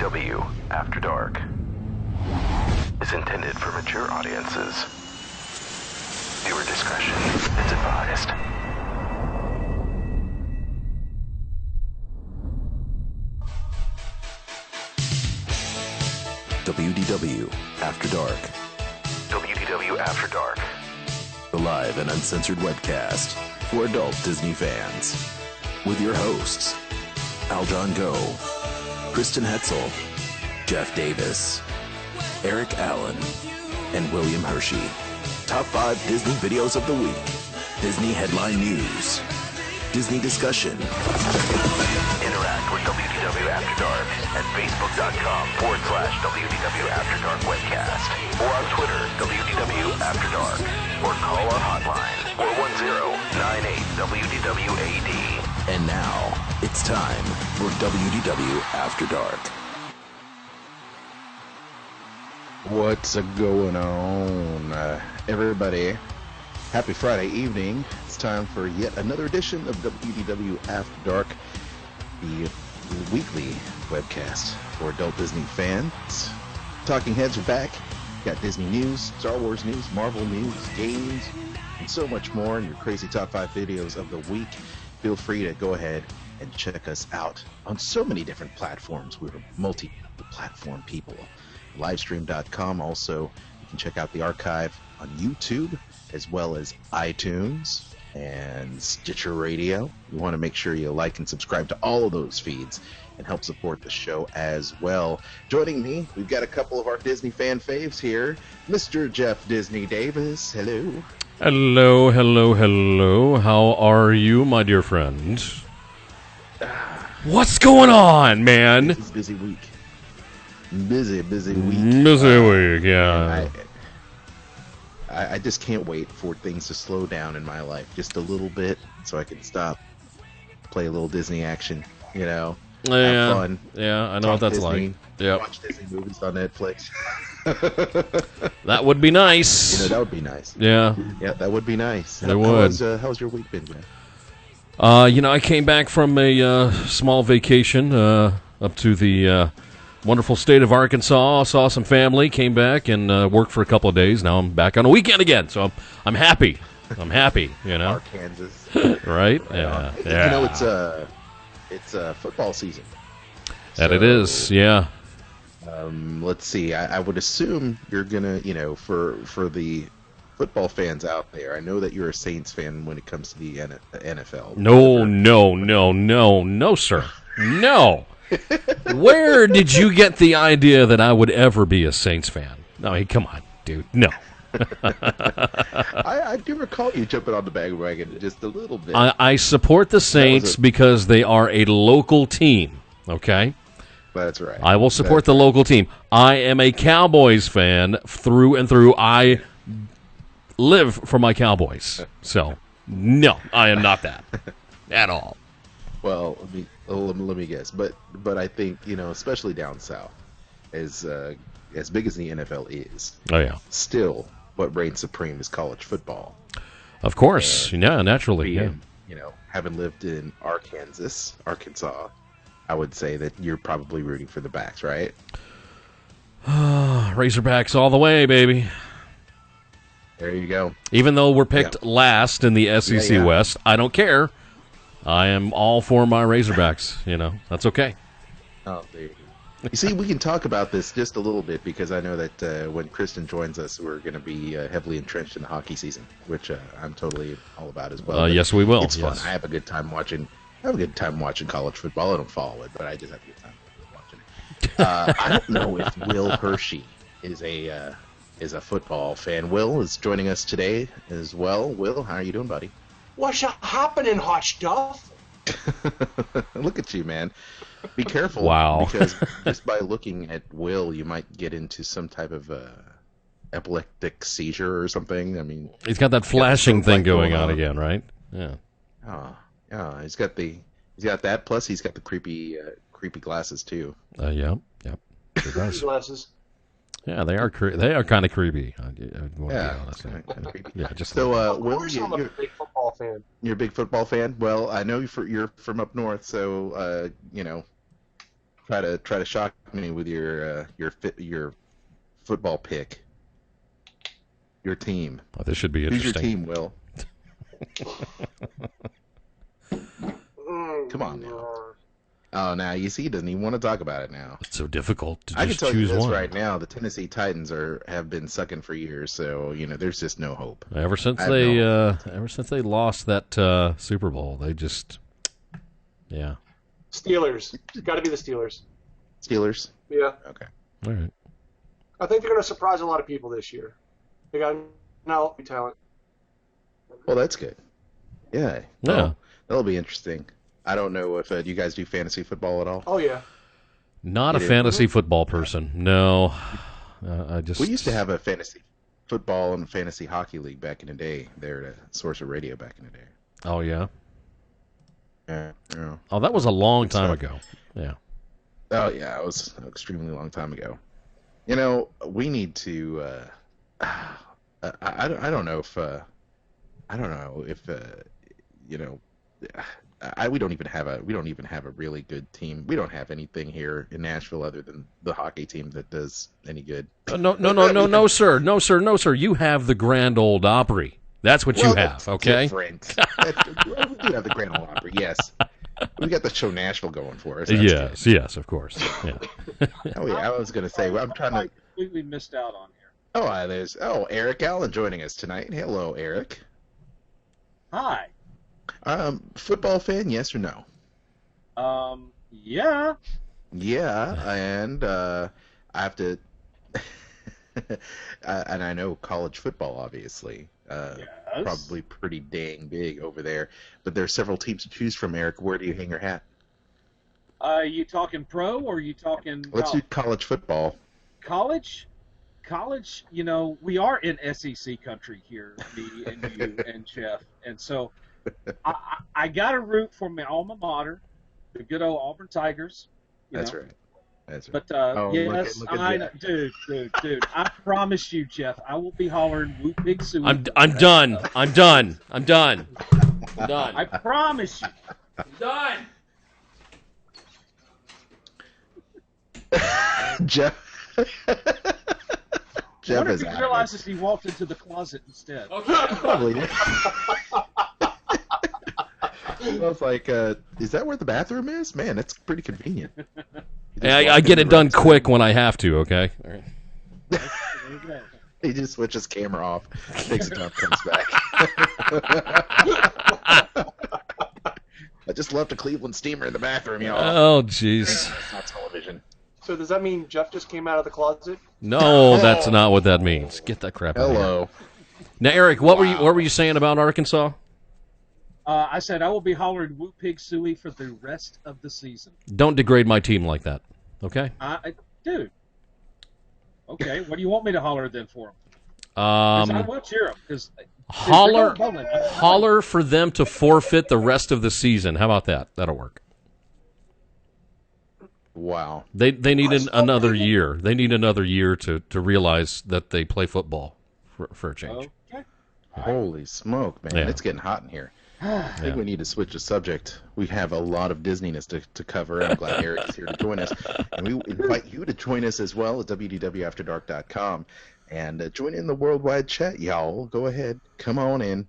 WDW After Dark is intended for mature audiences. Viewer discretion is advised. WDW After Dark. WDW After Dark. The live and uncensored webcast for adult Disney fans. With your hosts, Aljon Go, Kristen Hetzel, Jeff Davis, Eric Allen, and William Hershey. Top 5 Disney videos of the week. Disney headline news. Disney discussion. Interact with WDW After Dark at facebook.com/WDW After Dark webcast or on Twitter, WDW After Dark, or call our hotline 410-98-WDW-AD. And now, it's time for WDW After Dark. What's going on, everybody? Happy Friday evening. It's time for yet another edition of WDW After Dark, the weekly webcast for adult Disney fans. Talking Heads are back. Got Disney news, Star Wars news, Marvel news, games, and so much more in your crazy top 5 videos of the week. Feel free to go ahead and check us out on so many different platforms. We're multi-platform people. Livestream.com. Also, you can check out the archive on YouTube as well as iTunes and Stitcher Radio. You want to make sure you like and subscribe to all of those feeds and help support the show as well. Joining me, we've got a couple of our Disney fan faves here. Mr. Jeff Disney Davis. Hello. Hello, hello, hello. How are you, my dear friend? What's going on, man? This is a busy week. Busy week. Busy week, yeah. I just can't wait for things to slow down in my life just a little bit so I can stop, play a little Disney action, have fun. Yeah, I know what that's Disney, like. Yeah. Watch Disney movies on Netflix. That would be nice. That would be nice. Yeah. Yeah, that would be nice. It would. How's your week been, Jeff? I came back from a small vacation up to the wonderful state of Arkansas, saw some family, came back and worked for a couple of days. Now I'm back on a weekend again, so I'm happy. I'm happy, Arkansas. Right? Yeah. Yeah. It's football season. That it is, yeah. Let's see. I would assume you're gonna, for the football fans out there, I know that you're a Saints fan when it comes to the NFL. No, sir. No. Where did you get the idea that I would ever be a Saints fan? I mean, come on, dude. No. I do recall you jumping on the bandwagon just a little bit. I support the Saints because they are a local team, okay? That's right. I will support the local team. I am a Cowboys fan through and through. I live for my Cowboys. So, no, I am not that at all. Well, let me guess. But I think, especially down south, as big as the NFL is, oh yeah, still what reigns supreme is college football. Of course, and yeah, naturally, having lived in Arkansas, I would say that you're probably rooting for the Backs, right? Razorbacks all the way, baby. There you go. Even though we're picked last in the SEC West, I don't care. I am all for my Razorbacks. That's okay. Oh, there you go. You see, we can talk about this just a little bit because I know that when Kristen joins us, we're going to be heavily entrenched in the hockey season, which I'm totally all about as well. Yes, we will. It's fun. I have a good time watching. College football. I don't follow it, but I just have a good time watching it. I don't know if Will Hershey is a football fan. Will is joining us today as well. Will, how are you doing, buddy? What's happening, hot stuff? Look at you, man. Be careful. Wow. Because just by looking at Will, you might get into some type of epileptic seizure or something. I mean, he's got that flashing thing going on again, right? Yeah. Oh, yeah. He's got that. Plus, he's got the creepy glasses too. Yep. Sure glasses. Yeah, they are kind of creepy. I want Yeah, to be honest. kind of creepy. Yeah, just So, Of Will, course I'm a big football fan. you're a big football fan. Well, I know you're from up north, so try to shock me with your football pick. Your team. Oh, this should be Who's interesting. your team, Will? Come on now. Oh, now you see, he doesn't even want to talk about it now. It's so difficult to I can just tell you choose this one. right now: the Tennessee Titans have been sucking for years, so there's just no hope. Ever since they lost that Super Bowl, they just, yeah. Steelers. It's got to be the Steelers. Steelers. Yeah. Okay. All right. I think they're going to surprise a lot of people this year. They got now talent. Well, that's good. Yeah. Yeah. Well, that'll be interesting. I don't know if you guys do fantasy football at all. Oh yeah. Not You a do? fantasy football person. No. I just. We used to have a fantasy football and fantasy hockey league back in the day. There at a Source of Radio back in the day. Oh yeah. Yeah. Oh, that was a long Good time stuff. ago. Yeah. Oh yeah, it was an extremely long time ago. We need to. I don't know if we don't even have a really good team. We don't have anything here in Nashville other than the hockey team that does any good. No, sir. You have the Grand Ole Opry. That's what you have, That's okay? different. We do have the Grand Ole Opry, yes. We got the show Nashville going for us. That's Yes, of course. Yeah. good. Oh yeah, I was gonna say I'm trying to. Completely missed out on here. There's Eric Allen joining us tonight. Hello, Eric. Hi. Football fan, yes or no? Yeah. Yeah, and I have to, and I know college football, obviously, Yes. probably pretty dang big over there. But there's several teams to choose from. Eric, where do you hang your hat? You talking pro or you talking Let's do college football. college? College, we are in SEC country here, me and you and Jeff, and so I got to root for my alma mater, the good old Auburn Tigers. That's right. That's right. But yes, look at Jeff. dude, I promise you, Jeff, I will be hollering "Woo Pig Sue." I'm done. I promise you. I'm done. Jeff. I wonder if he realizes he walked into the closet instead. Probably did. I was like, is that where the bathroom is? Man, that's pretty convenient. I get it done quick when I have to, okay? All right. There you go. He just switches camera off, takes a dump, comes back. I just left a Cleveland steamer in the bathroom, y'all. Oh, jeez. It's not television. So does that mean Jeff just came out of the closet? No, that's not what that means. Get that crap out of here. Hello. Now, Eric, what were you saying about Arkansas? I said I will be hollering "Woo Pig Suey" for the rest of the season. Don't degrade my team like that, okay? Dude. Okay, what do you want me to holler then for them? I will cheer them. Holler for them to forfeit the rest of the season. How about that? That'll work. Wow. They need another year. They need another year to realize that they play football for a change. Okay. Holy smoke, man. Yeah. It's getting hot in here. I think we need to switch the subject. We have a lot of Disneyness to cover. I'm glad Eric is here to join us. And we invite you to join us as well at WDWAfterdark.com. And join in the worldwide chat, y'all. Go ahead. Come on in.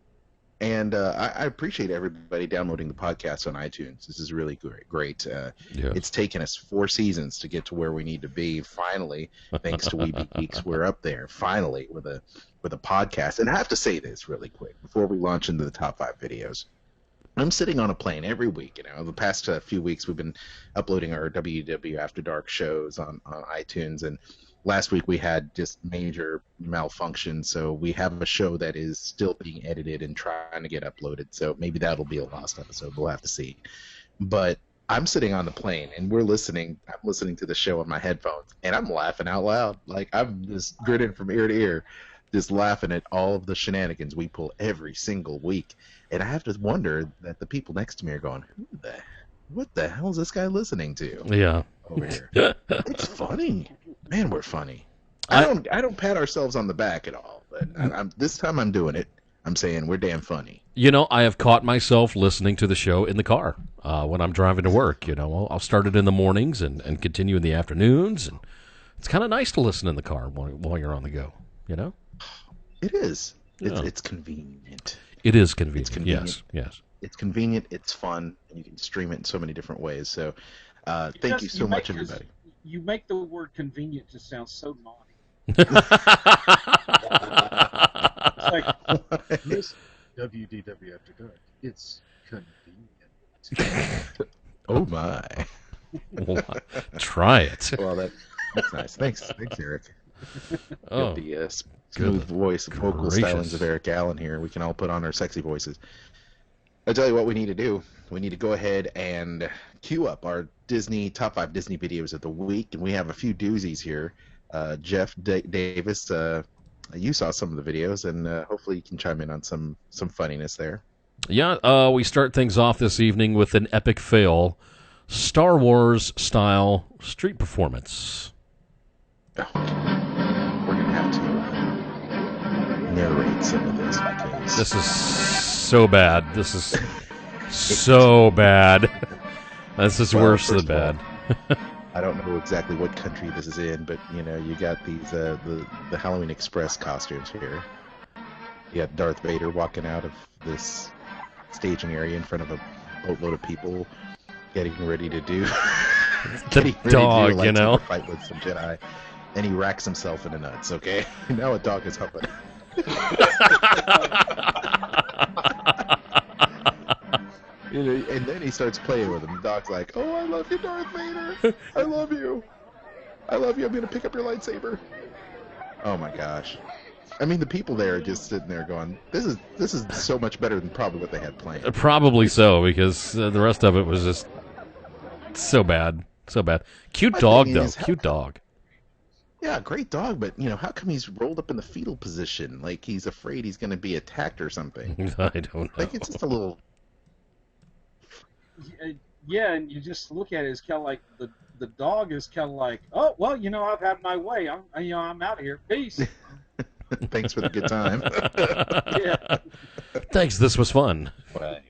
And I appreciate everybody downloading the podcast on iTunes. This is really great. It's taken us 4 seasons to get to where we need to be. Finally, thanks to We Be Geeks, we're up there. Finally, with a podcast. And I have to say this really quick before we launch into the top 5 videos. I'm sitting on a plane every week. The past few weeks we've been uploading our WDW After Dark shows on iTunes, and last week we had just major malfunction, so we have a show that is still being edited and trying to get uploaded, so maybe that'll be a lost episode. We'll have to see. But I'm sitting on the plane, and I'm listening to the show on my headphones, and I'm laughing out loud. Like, I'm just grinning from ear to ear, just laughing at all of the shenanigans we pull every single week. And I have to wonder that the people next to me are going, what the hell is this guy listening to? Yeah. Over here. It's funny. Man, we're funny. I don't pat ourselves on the back at all. But this time I'm doing it. I'm saying we're damn funny. You know, I have caught myself listening to the show in the car when I'm driving to work. You know, I'll start it in the mornings and continue in the afternoons, and it's kind of nice to listen in the car while you're on the go. You know, it is. Yeah. It's convenient. It is convenient. It's convenient. Yes. It's convenient. It's fun, and you can stream it in so many different ways. So, thank you so much, everybody. You make the word convenient just sound so naughty. It's like this WDW After Dark. It's convenient. Oh my! Well, try it. Well, that's nice. Thanks, Eric. Oh, the smooth voice, vocal gracious. stylings of Eric Allen here. We can all put on our sexy voices. I'll tell you what we need to do. We need to go ahead and queue up our top 5 Disney videos of the week, and we have a few doozies here. Jeff Davis, you saw some of the videos, and hopefully you can chime in on some funniness there. Yeah, we start things off this evening with an epic fail, Star Wars style street performance. Oh, we're gonna have to narrate some of this because This is so bad. This is so bad. This is worse than bad. I don't know exactly what country this is in, but you know, you got these the Halloween Express costumes here. You got Darth Vader walking out of this staging area in front of a boatload of people, getting ready to do The dog, you know. fight with some Jedi, and he racks himself in the nuts. Okay, now a dog is helping. You know, and then he starts playing with him. The dog's like, "Oh, I love you, Darth Vader. I love you. I love you. I'm gonna pick up your lightsaber." Oh my gosh! I mean, the people there are just sitting there going, "This is so much better than probably what they had planned." Probably so, because the rest of it was just so bad. So bad. Cute dog, though. Cute dog. Yeah, great dog, but you know, how come he's rolled up in the fetal position, like he's afraid he's going to be attacked or something? I don't know. Like it's just a little. Yeah, and you just look at it, it's kind of like the dog is kind of like, oh well, you know, I've had my way. I'm out of here. Peace. Thanks for the good time. Yeah. Thanks. This was fun. Right.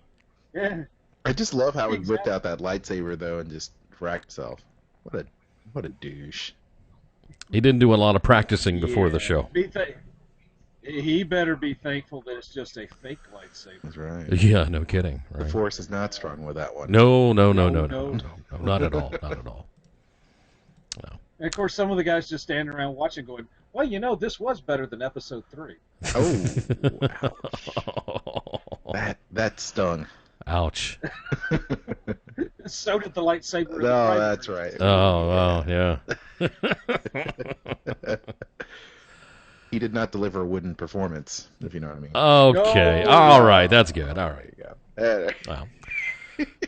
Yeah. I just love how he whipped Exactly. out that lightsaber though and just racked himself. What a douche. He didn't do a lot of practicing before the Yeah. show. He better be thankful that it's just a fake lightsaber. That's right. Yeah, no kidding. The Right. Force is not strong with that one. No, No. not at all. Not at all. No. And of course, some of the guys just standing around watching, going, "Well, you know, this was better than Episode 3." Oh, wow. That stung. Ouch. So did the lightsaber. in the No, Pride that's Parade. right. Oh, yeah. He did not deliver a wooden performance, if you know what I mean. Okay. No. All right. That's good. All right. There you go. Wow.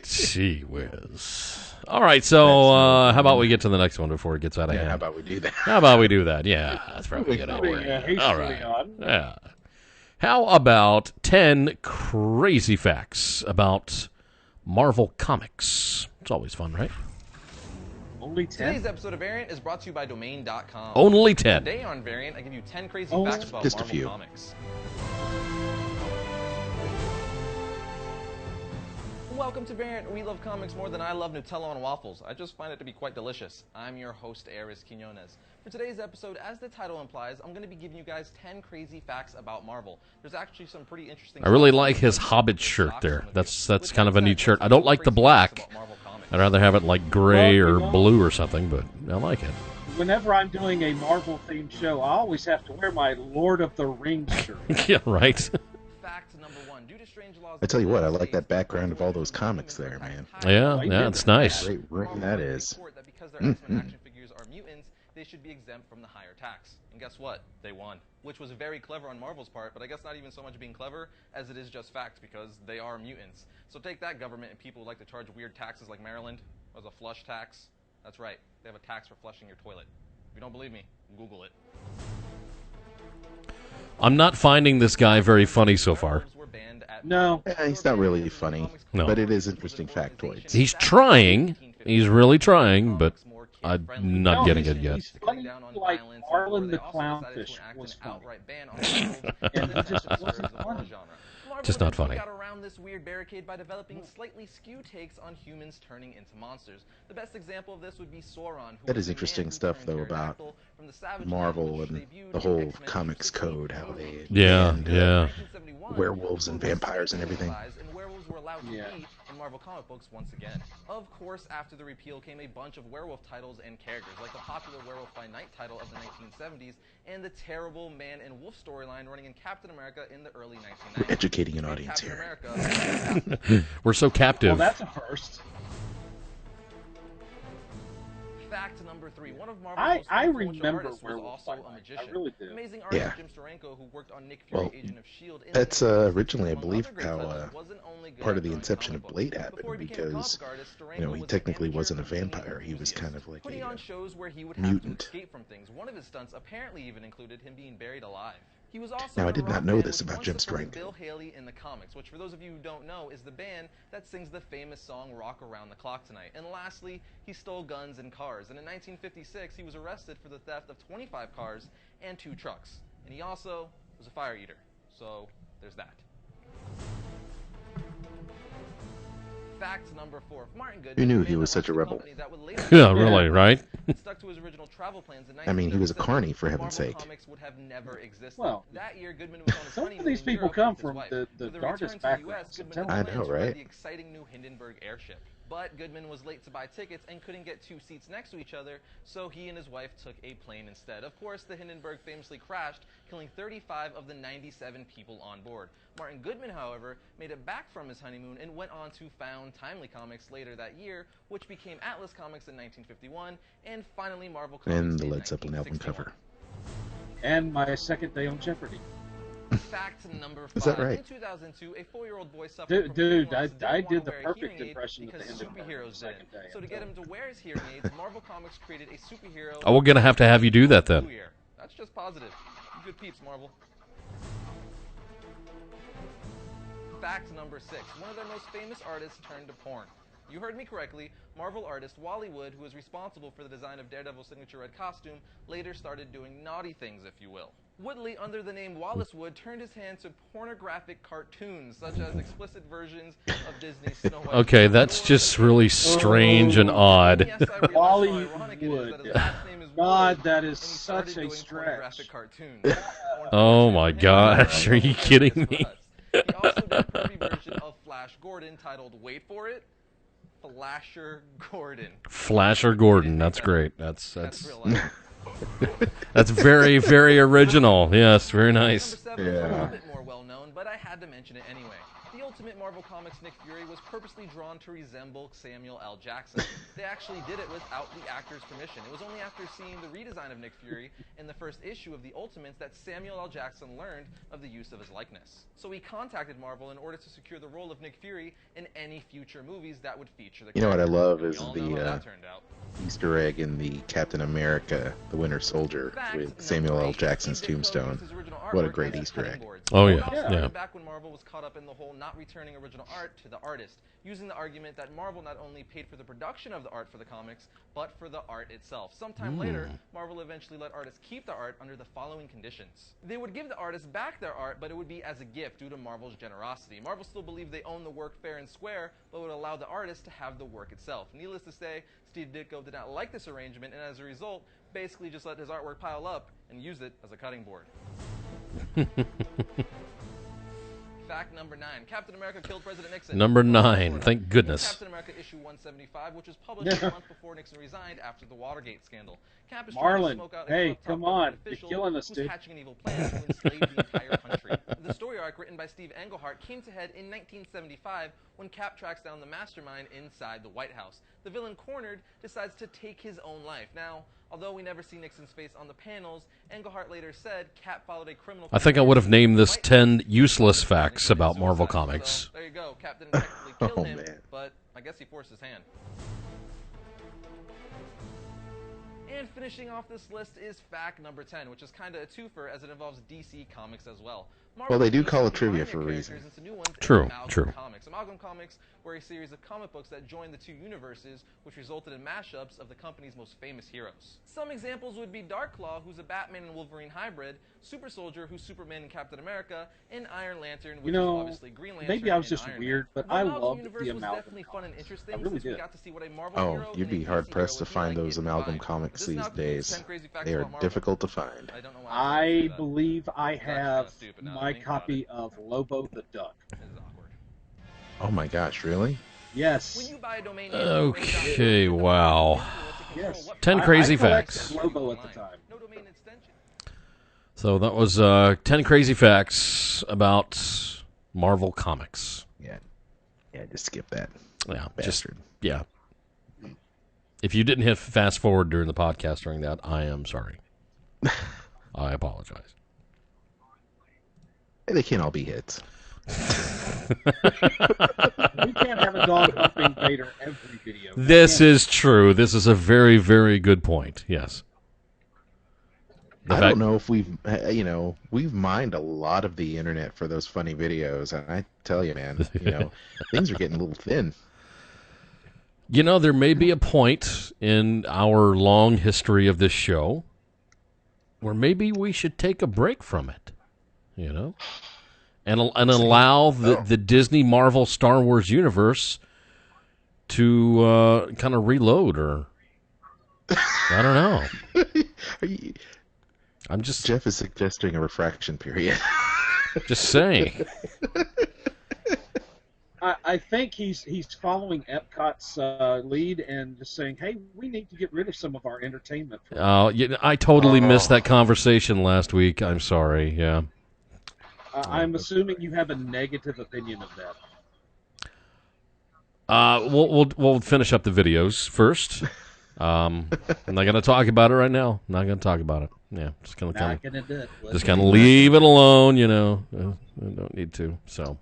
Gee whiz. All right. So, how about we get to the next one before it gets out of Yeah, hand? how about we do that? How about we do that? Yeah, that's probably a good Moving, idea. hastily All right. on. Yeah. How about 10 crazy facts about Marvel Comics? It's always fun, right? Only 10. Today's episode of Variant is brought to you by Domain.com. Only 10. Today on Variant, I give you 10 crazy Oh, facts about just a Marvel few. Comics. Welcome to Variant. We love comics more than I love Nutella on waffles. I just find it to be quite delicious. I'm your host, Aris Quinones. For today's episode, as the title implies, I'm going to be giving you guys 10 crazy facts about Marvel. There's actually some pretty interesting I really stuff. like his Hobbit shirt there. That's kind of a neat shirt. I don't like the black. I'd rather have it like gray Well, or you know- blue or something, but I like it. Whenever I'm doing a Marvel-themed show, I always have to wear my Lord of the Rings shirt. Yeah, right. Fact number 1. Due to strange laws I tell you what, I like that background of all those comics there, man. Yeah, it's nice. Great ring that is. That because their X-Men action figures are mutants, they should be exempt from the higher tax. And guess what? They won. Which was very clever on Marvel's part, but I guess not even so much being clever as it is just fact because they are mutants. So take that, government, and people who like to charge weird taxes like Maryland as a flush tax. That's right. They have a tax for flushing your toilet. If you don't believe me, Google it. I'm not finding this guy very funny so far. Werewolves were banned at No. Yeah, he's not really funny, No. but it is interesting factoids. He's trying. He's really trying, but I'm kid-friendly. not No, getting he's- it yet. he's Cutting funny down on like violence, and Marlin they the also decided to Clownfish enact was an funny. outright ban on werewolves and It just the wasn't of the funny. genre. Marvel Just not eventually funny. got around this weird barricade by developing slightly skewed takes on humans turning into monsters. The best example of this would be Sauron, who That was is a man interesting who stuff, turned though, about pterodactyl from the savage Marvel land, which and debuted the in whole X-Men comics 260, code, how they Yeah, banned, yeah. 1971, werewolves and quote, vampires and snakes were everything. legalized and werewolves were allowed to Yeah. be in Marvel comic books once again. Of course, after the repeal came a bunch of werewolf titles and characters, like the popular Werewolf by Night title of the 1970s and the terrible Man and Wolf storyline running in Captain America in the early 1990s. We're educating an And audience Captain here. America, We're so captive. Well, that's a first. fact number 3. One of Marvel's most I influential remember artists was Werewolf also by a Night. magician. I really do. Amazing artist Yeah. Jim Steranko, who worked on Nick Fury, Well, Agent of S.H.I.E.L.D. in that's the 1960s, originally, I among believe, other great how titles, wasn't only good part at of the drawing inception comic of books. Blade Before happened, he became a because, comic artist, Steranko you know, he was an technically amateur wasn't a Houdini vampire. He was enthusiast, kind of like putting a on shows where he would have to mutant. escape from things. One of his stunts apparently even included him being buried alive. He was also Now, I in a did not rock know band this which about once Jim supported Steranko. Bill Haley in the comics, which for those of you who don't know is the band that sings the famous song Rock Around the Clock Tonight. And lastly, he stole guns and cars. And in 1956, he was arrested for the theft of 25 cars and 2 trucks. And he also was a fire eater. So there's that. Fact number 4. Martin Goodman, Who knew the he man was that such a launched the rebel? company that would later Yeah, become really, right? stuck to his original travel plans in I mean, he was a 1937, carny, for heaven's Marvel sake. Comics would have never existed. Well, That year, Goodman was on his some honeymoon of these in people Europe come with his from wife. the With a darkest return to the backgrounds. US, Goodman I'm had I plans know, to ride right? the exciting new Hindenburg airship. But Goodman was late to buy tickets and couldn't get 2 seats next to each other, so he and his wife took a plane instead. Of course, the Hindenburg famously crashed, killing 35 of the 97 people on board. Martin Goodman, however, made it back from his honeymoon and went on to found Timely Comics later that year, which became Atlas Comics in 1951, and finally Marvel Comics And the in Led Zeppelin album 1961. cover. And my second day on Jeopardy. Fact number 5. Is that right? In 2002, a 4-year-old boy suffered from Dude, hearing loss and I didn't did want the to wear perfect hearing aids impression of the because Hindenburg superheroes did. second day. So to get him to wear his hearing aids, Marvel Comics created a superhero. Oh, we're gonna have to have you do that then. Blue ear. That's just positive. Good peeps, Marvel. Fact number 6. One of their most famous artists turned to porn. You heard me correctly. Marvel artist Wally Wood, who was responsible for the design of Daredevil's signature red costume, later started doing naughty things, if you will. Woodley, under the name Wallace Wood, turned his hand to pornographic cartoons, such as explicit versions of Disney's Snow White. Okay, that's just really strange and odd. Yes, I realize how Wally ironic it is that his Wood. last name is God, Wood, that and is he such started a doing stretch. pornographic cartoons. Oh my gosh, are you kidding me? He also did a pervy version of Flash Gordon titled, wait for it, Flasher Gordon. Flasher Gordon, that's great. That's Real life. that's very, very original. Yes, very nice. Number 7 is a Yeah. little bit more well known, but I had to mention it anyway. The Ultimate Marvel Comics Nick Fury was purposely drawn to resemble Samuel L. Jackson. They actually did it without the actor's permission. It was only after seeing the redesign of Nick Fury in the first issue of the Ultimates that Samuel L. Jackson learned of the use of his likeness. So he contacted Marvel in order to secure the role of Nick Fury in any future movies that would feature the You know what I character. love And is we all know how the that turned out. Easter egg in the Captain America, the Winter Soldier, Fact with number Samuel L. 8. Jackson's Steve Ditko tombstone. used his original What a artwork great as Easter cutting egg. boards. Oh, It yeah, all started yeah. back when Marvel was caught up in the whole not returning original art to the artist, using the argument that Marvel not only paid for the production of the art for the comics, but for the art itself. Sometime later, Marvel eventually let artists keep the art under the following conditions. They would give the artists back their art, but it would be as a gift due to Marvel's generosity. Marvel still believed they owned the work fair and square, but would allow the artist to have the work itself. Needless to say, Steve Ditko did not like this arrangement, and as a result, basically just let his artwork pile up and use it as a cutting board. Fact number 9. Captain America killed President Nixon. Number 9, thank In goodness. Captain America issue 175, which was published a month before Nixon resigned after the Watergate scandal. Cap is trying to Marlon, smoke out a hey, corrupt come top on. government You're official killing us, who's dude. hatching an evil plan to enslave the entire country. The story arc written by Steve Englehart came to head in 1975 when Cap tracks down the mastermind inside the White House. The villain cornered decides to take his own life. Now, although we never see Nixon's face on the panels, Englehart later said Cap followed a criminal. I think I would have named this White 10 House useless and facts committed about Marvel suicide. Comics. So, there you go. Cap didn't technically kill Oh, him, man. but I guess he forced his hand. And finishing off this list is fact number 10, which is kind of a twofer as it involves DC Comics as well. Marvel they do released call it some trivia minor for a characters reason. into new ones in True, Amalgam true. Comics. Amalgam Comics were a series of comic books that joined the two universes, which resulted in mashups of the company's most famous heroes. Some examples would be Darkclaw, who's a Batman and Wolverine hybrid, Super Soldier, who's Superman and Captain America, and Iron Lantern, which is obviously Green Lantern. Maybe I was and just Iron weird, Man. but I Amalgam loved universe the was Amalgam definitely fun and comics. interesting I really since we did. got to see what a Marvel Oh, hero you'd and be a DC hard-pressed to hero would be find like those in amalgam combined. comics This these now concludes days. 10 crazy facts They are about Marvel. difficult to find. I don't know why I was I saying that. believe I It's actually have kinda stupid now that I my think about copy it. of Lobo the Duck. This is awkward. Oh my gosh, really? When Yes. you buy a domain Okay, wow. Yes. 10 crazy I collected facts. Lobo at the time. No domain extension. So that was 10 crazy facts about Marvel Comics. Yeah. Yeah, just skip that. Yeah, Bastard. yeah. If you didn't hit fast forward during the podcast during that, I am sorry. I apologize. They can't all be hits. We can't have a dog humping Vader every video. This is true. This is a very, very good point. Yes. I don't know if we've mined a lot of the internet for those funny videos, and I tell you, man, things are getting a little thin. There may be a point in our long history of this show where maybe we should take a break from it, and allow the Disney, Marvel, Star Wars universe to kind of reload, or I don't know. Jeff is suggesting a refraction period. Just saying. I think he's following Epcot's lead and just saying, "Hey, we need to get rid of some of our entertainment." I totally missed that conversation last week. I'm sorry. Yeah. I'm assuming you have a negative opinion of that. We'll finish up the videos first. I'm not going to talk about it right now. Not going to talk about it. Yeah, just going to leave it alone. I don't need to. So.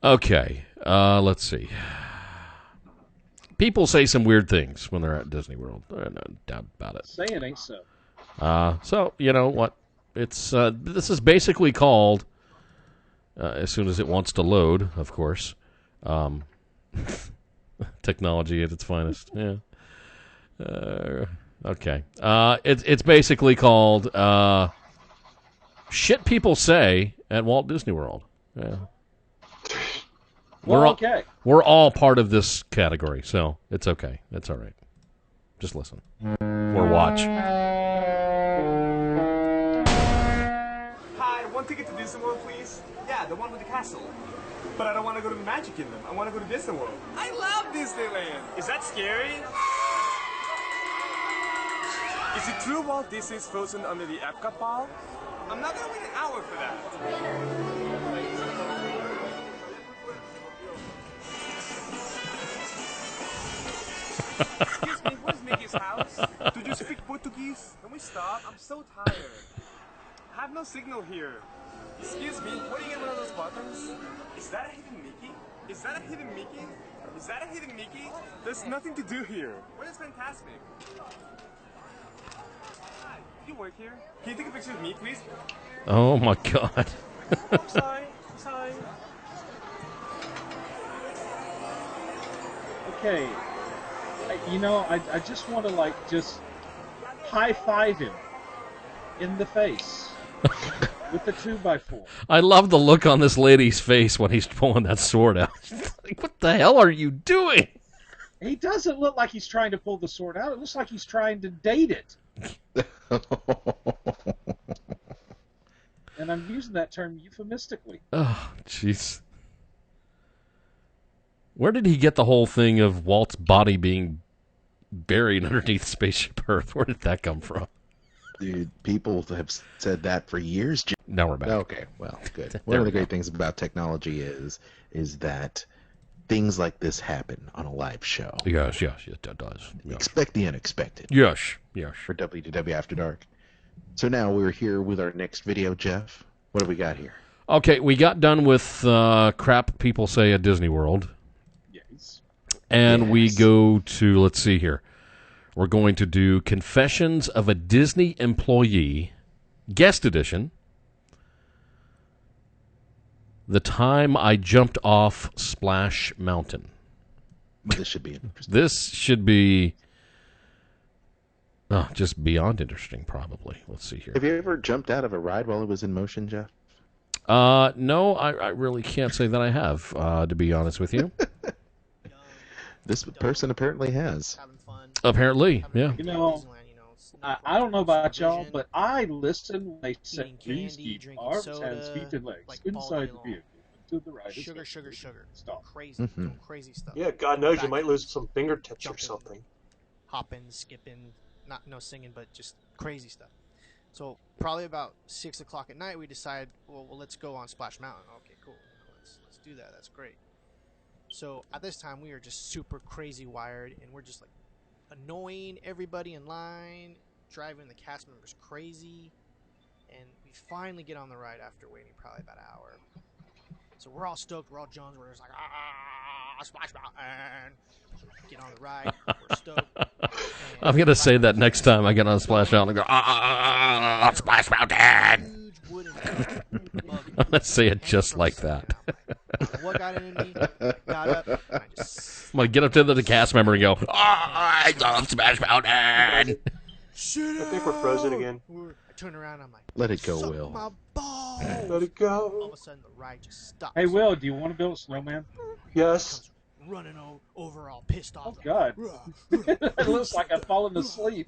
Okay, let's see. People say some weird things when they're at Disney World. No doubt about it. Saying ain't so. So, you know what? It's this is basically called, as soon as it wants to load, of course, technology at its finest. Yeah. Okay. It's basically called shit people say at Walt Disney World. Yeah. Okay. We're all part of this category, so it's okay. It's all right. Just listen or watch. Hi, one ticket to Disney World, please. Yeah, the one with the castle. But I don't want to go to the Magic Kingdom. I want to go to Disney World. I love Disneyland. Is that scary? Is it true Walt Disney's frozen under the Epcot ball? I'm not going to wait an hour for that. Excuse me, where's Mickey's house? Do you speak Portuguese? Can we stop? I'm so tired. I have no signal here. Excuse me, what do you get one of those buttons? Is that a hidden Mickey? Is that a hidden Mickey? Is that a hidden Mickey? There's nothing to do here. Where is Fantasmic? Hi, do you work here? Can you take a picture of me, please? Oh my God. I'm sorry. I'm sorry. Okay. I just want to just high-five him in the face with the 2x4. I love the look on this lady's face when he's pulling that sword out. Like, what the hell are you doing? He doesn't look like he's trying to pull the sword out. It looks like he's trying to date it. And I'm using that term euphemistically. Oh, jeez. Where did he get the whole thing of Walt's body being buried underneath Spaceship Earth? Where did that come from? Dude, people have said that for years. Now we're back. Okay, well, good. One of the great things about technology is that things like this happen on a live show. Yes, it does. Yes. Expect the unexpected. Yes. For WDW After Dark. So now we're here with our next video, Jeff. What do we got here? Okay, we got done with crap people say at Disney World. Yes. And we go to, let's see here. We're going to do Confessions of a Disney Employee, Guest Edition, The time I jumped off Splash Mountain. Well, this should be interesting. This should be just beyond interesting, probably. Let's see here. Have you ever jumped out of a ride while it was in motion, Jeff? No, I really can't say that I have, to be honest with you. This person apparently has. Apparently, yeah. You know, I don't know about y'all, but I listen when they say please keep arms, hands, feet, and legs inside the vehicle. To the right. Sugar. Stop. Crazy, doing crazy stuff. Yeah, God knows you might lose some fingertips or something. Hopping, skipping, no singing, but just crazy stuff. So probably about 6 o'clock at night, we decided, well, let's go on Splash Mountain. Okay, cool. Let's do that. That's great. So at this time, we are just super crazy wired, and we're just like annoying everybody in line, driving the cast members crazy, and we finally get on the ride after waiting probably about an hour. So we're all stoked. We're all Jones. We're just like, Splash Mountain. So we get on the ride. We're stoked. I'm going to say that next time I get on Splash Mountain and go, Splash Mountain! I'm going to say it just like that. What got into me? Got up. I just... I'm going to get up to the cast member and go, I love Splash Mountain! Shit I think we're frozen again. I turn around. I'm like, Let it go, suck Will. my balls. Let it go. All of a sudden, the ride just stops. Hey, Will, do you want to build a snowman? Yes. Running over all pissed off. Oh, God. It looks like I've fallen asleep.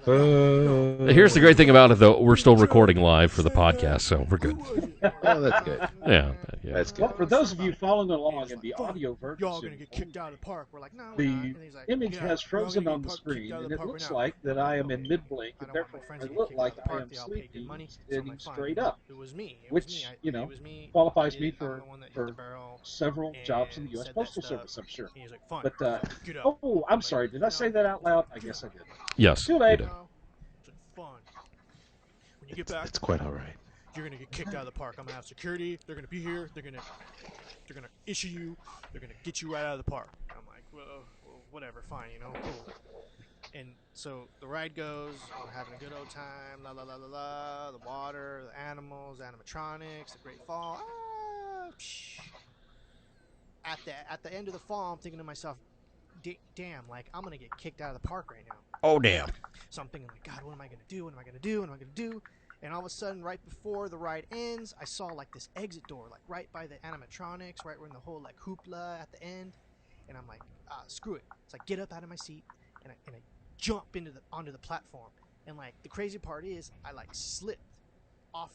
Here's the great thing about it, though. We're still recording live for the podcast, so we're good. Oh, that's good. Yeah. That's good. Well, for those of you following along in the audio version, Y'all gonna get kicked out of the park. We're like, no. the image has frozen on the screen, and it looks like that I am in mid-blink, and therefore I look like I am sleeping, sitting straight up, It was me. which, qualifies me for several jobs in the U.S. Postal Service, I'm sure. He's like, fine. But, Get up. oh, I'm sorry, did I say that out loud? I guess I did. Yes. Too late. you did. It's fun. When you get back, It's quite all right. you're gonna get kicked out of the park. I'm gonna have security. They're gonna be here. They're gonna issue you. They're gonna get you right out of the park. I'm like, well, whatever, fine, cool. And so the ride goes. We're having a good old time. La la la la la. The water, the animals, animatronics, the Great Fall. Psh. At the end of the fall, I'm thinking to myself, damn, like I'm gonna get kicked out of the park right now. Oh, damn. So I'm thinking, like, God, what am I gonna do? What am I gonna do? What am I gonna do? And all of a sudden, right before the ride ends, I saw like this exit door, like right by the animatronics, right when the whole like hoopla at the end. And I'm like, screw it. So I get up out of my seat and I jump onto the platform. And like the crazy part is, I like slipped off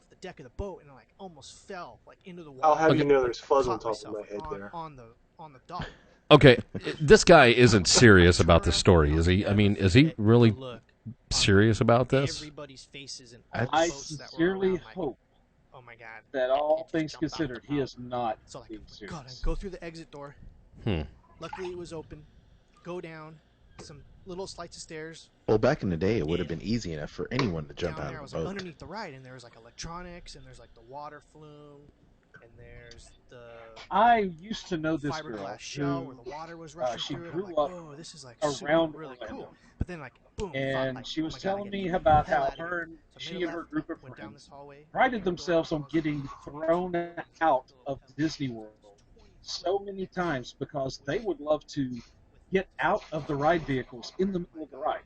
the deck of the boat and I like almost fell like into the water. I'll have you know there's fuzz on Caught top of my myself head there. on the dock. Okay, this guy isn't serious about this story, is he? I mean, is he really Look, serious about this? everybody's faces and all the I boats that were sincerely around, like, hope oh my God. that all It just things jumped out considered, the he mouth. is not So like, being God, I serious. go through the exit door. Hmm. Luckily, it was open. Go down some little flights of stairs. Well, back in the day, it would have been easy enough for anyone to jump Down out there, I of was a like, boat. underneath the ride, and there was like electronics, and there's like the water flume, and there's the I used to know this girl fiberglass shell where who, the water was rushing she through it. grew I'm like, up oh, this is like around super, really Orlando. cool. But then like, boom, and like, she oh was my God, I telling gotta me get the about hell how out of here. her and So I she made a and her left, group of went down friends this hallway, prided opened the door, themselves on getting thrown out of Disney World so many times because they would love to get out of the ride vehicles in the middle of the ride.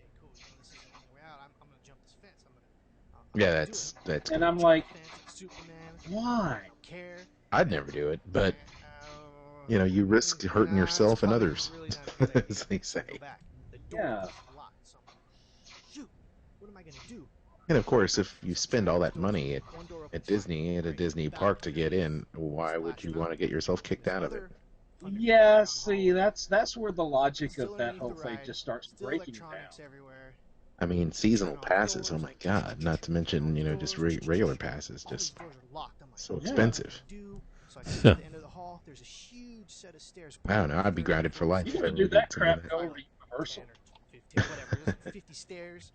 Yeah, that's. And I'm like, why? I'd never do it, but you risk hurting yourself and others, as they say. Yeah. Shoot, what am I gonna do? And of course, if you spend all that money at Disney, at a Disney park to get in, why would you want to get yourself kicked out of it? Yeah, see, that's where the logic of that whole thing just starts breaking down. I mean, seasonal passes, oh my God, not to mention, just regular passes, just so expensive. So at the end of the hall, there's a huge set of stairs. I don't know, I'd be grounded for life. You if I can do ever that did some of crap go over to Universal. 50, whatever, there's like 50 stairs.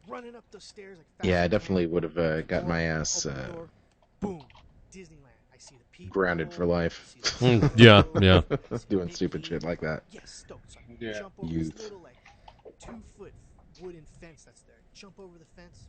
Running up those stairs like fast. Yeah, I definitely would have got my ass Open the door, boom, Disneyland. I see the people. grounded for life. Yeah, yeah. Doing stupid shit like that. Yes, stoked. So I Yeah. jump over Youth. this little like 2-foot wooden fence that's there. Jump over the fence.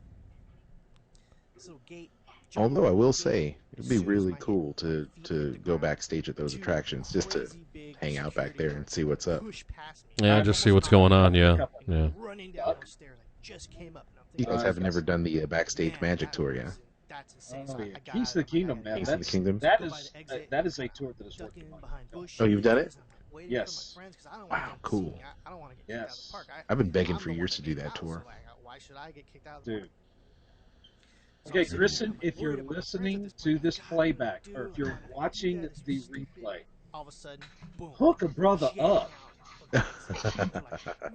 This little gate. jump Although over I the will gate, say, it'd as be soon as really my cool feet to hit the go ground, backstage at those two attractions, just to crazy big hang out back security there and guards see what's up. push past me. Yeah, I've just see almost what's going on. knocked Yeah, a couple. yeah. Running down those stairs. I just came up. And I'm You thinking, guys Uh, have never done the backstage man, magic that tour, yeah? was- That's insane. So Oh, I yeah. got Keys to out the of my Kingdom, head. man. Keys to the That's Kingdom. that Go by is the exit, that is a tour that is duck worth the in money. behind bushes. Oh, you've done it? I'm, like, waiting for Yes. my friends 'cause I don't Wow, want them to cool. see me. I don't want to get kicked out of Yes. the park. I've been begging I'm for the years one to do gets that out, tour. so, like, why should I get kicked out of the Dude. park? So Okay, I'm sitting there, Kristen, I'm, like, if you're worried about my friends at listening this to point. this God, what do I playback, do? or if you're I'm like, watching "Yeah, this the is stupid." replay, All of a sudden, boom. hook a brother jam up. out of backstage. People are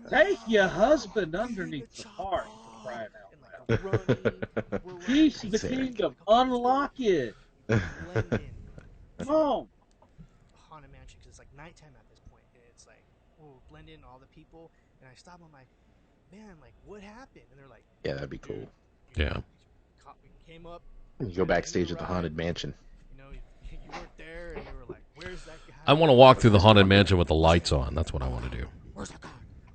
like, Take your "No, husband turn underneath the chop park, off." for crying out And, loud. like, running, we're running Keys to the Sick. Kingdom, like, okay, unlock it. let's go. Blend in. Come on. Haunted Mansion because it's like nighttime at this point, and it's like, oh, blend in all the people, and I stop. I'm like, man, like what happened? And they're like, Yeah, that'd be cool. "Dude, Yeah. we came up. You go backstage at the Haunted Mansion. You know, you weren't there, and they were like, where's that guy? I want to walk through the Haunted Mansion with the lights on. That's what I want to do. Where's that guy?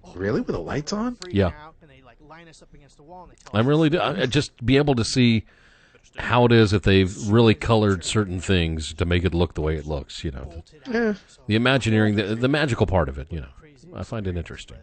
Oh, Really? With the and lights they're, like, on? freaking Yeah. out, and they like line us up against the wall, and they tell I us really to do. stay. Just be able to see how it is if they've really colored certain things to make it look the way it looks. You know, Bolted out, Yeah. so- the Imagineering, the magical part of it. You know, Crazy I find it experience, interesting.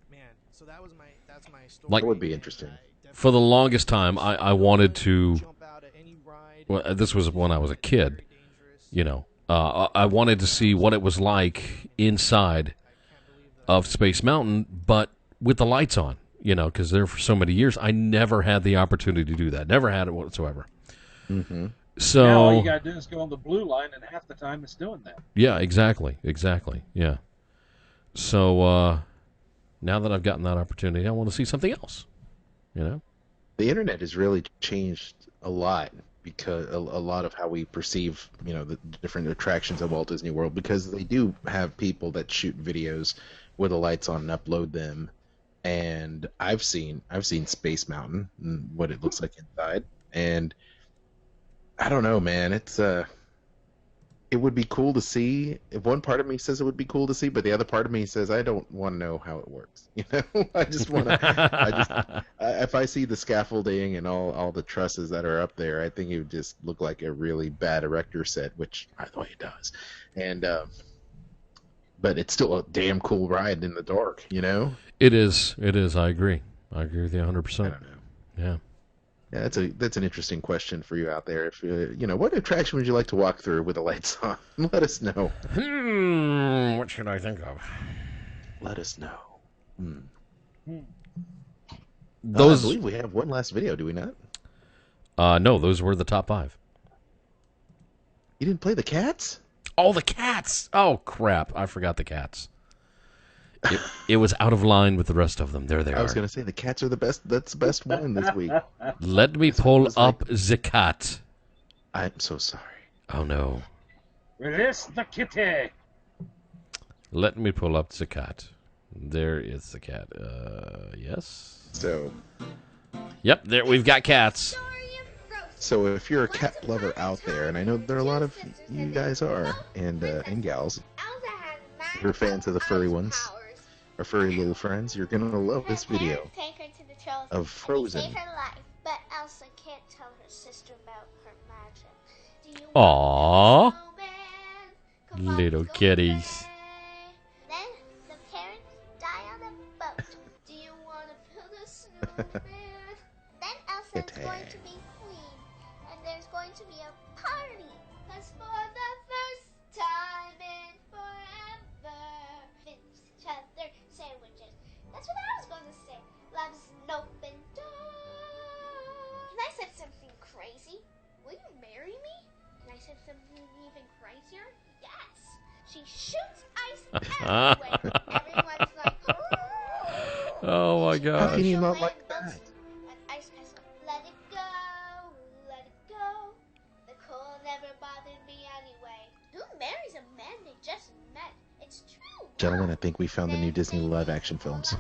but, man, so that's my story. Like- That would be and interesting. I definitely- For the longest time, I wanted to. Jump out at any ride. Well, this was when I was a kid. Very dangerous. You know, I wanted to see what it was like inside I can't believe that. of Space Mountain, but with the lights on. You know, because there for so many years, I never had the opportunity to do that. Never had it whatsoever. Mm-hmm. So Now all you gotta do is go on the blue line, and half the time it's doing that. yeah, exactly, yeah. So now that I've gotten that opportunity, I want to see something else. You know, The internet has really changed a lot because a lot of how we perceive, the different attractions of Walt Disney World, because they do have people that shoot videos with the lights on and upload them. And I've seen Space Mountain and what it looks like inside, and I don't know, man. It would be cool to see. If one part of me says it would be cool to see, but the other part of me says I don't want to know how it works. I just want to. If I see the scaffolding and all the trusses that are up there, I think it would just look like a really bad erector set, which by the way it does. And but it's still a damn cool ride in the dark, it is. I agree. I agree with you 100%. I don't know. Yeah. Yeah, that's an interesting question for you out there. If what attraction would you like to walk through with the lights on? Let us know. What should I think of? Let us know. I Those. believe we have one last video, do we not? No, those were the top 5. You didn't play the cats? Oh, the cats! Oh crap! I forgot the cats. It was out of line with the rest of them. There they I was are. going to say the cats are the best. That's the best one this week. Let me pull was like- up the cat. I'm so sorry. Oh no! Release the kitty. Let me pull up the cat. There is the cat. Yes. So Yep. There we've got cats. if you're a cat lover out there, and I know there are a lot of you guys are, and gals, if you're fans of the furry ones, our furry little friends, you're gonna love this video of Frozen. Save her life, but Elsa can't tell her sister about her magic. Do you Aww. want to snowman? Come on, Little let's go kitties. play. Then the parents die on a boat. Do you want to build a snowman? Then Elsa is going to be queen, and there's going to be a party. 'Cause for the first time in forever, finish each other sandwiches. That's what I was going to say. Love's an open door. Can I say something crazy? Will you marry me? Can I say something even crazier? Yes. She shoots ice everywhere. Everyone's like, Oh my How god. can you She'll not land like melts, that? and ice castle. Let it go, let it go. The cold never bothered me anyway. Who marries a man they just met? It's true. Gentlemen, I think we found the new Disney live-action films.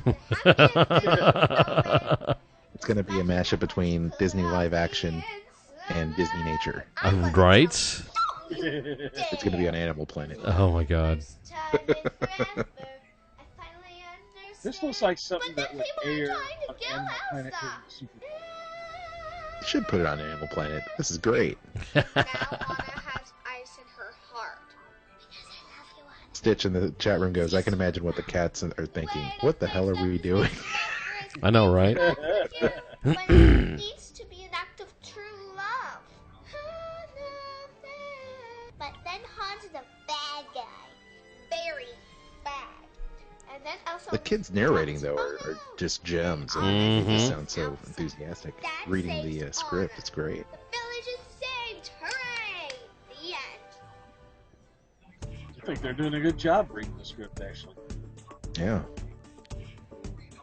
It's gonna be a mashup between Disney live-action and Disney nature. Right? It's gonna be on Animal Planet. Oh my god. This looks like something But that then would people are air trying to on kill Animal house Planet stuff. during the Super Bowl. You should put it on Animal Planet. This is great. Now Anna has ice in her heart. Because I love you, Anna. Stitch in the chat room goes, I can imagine what the cats are thinking. What the hell are we doing? I know, right? But it needs to be an act of true love. But then Han's the bad guy. Very bad. And then also The kids narrating, though, are just gems. And they just sound so enthusiastic. Reading the script, it's great. The village is saved. Hooray! The end. I think they're doing a good job reading the script, actually. Yeah.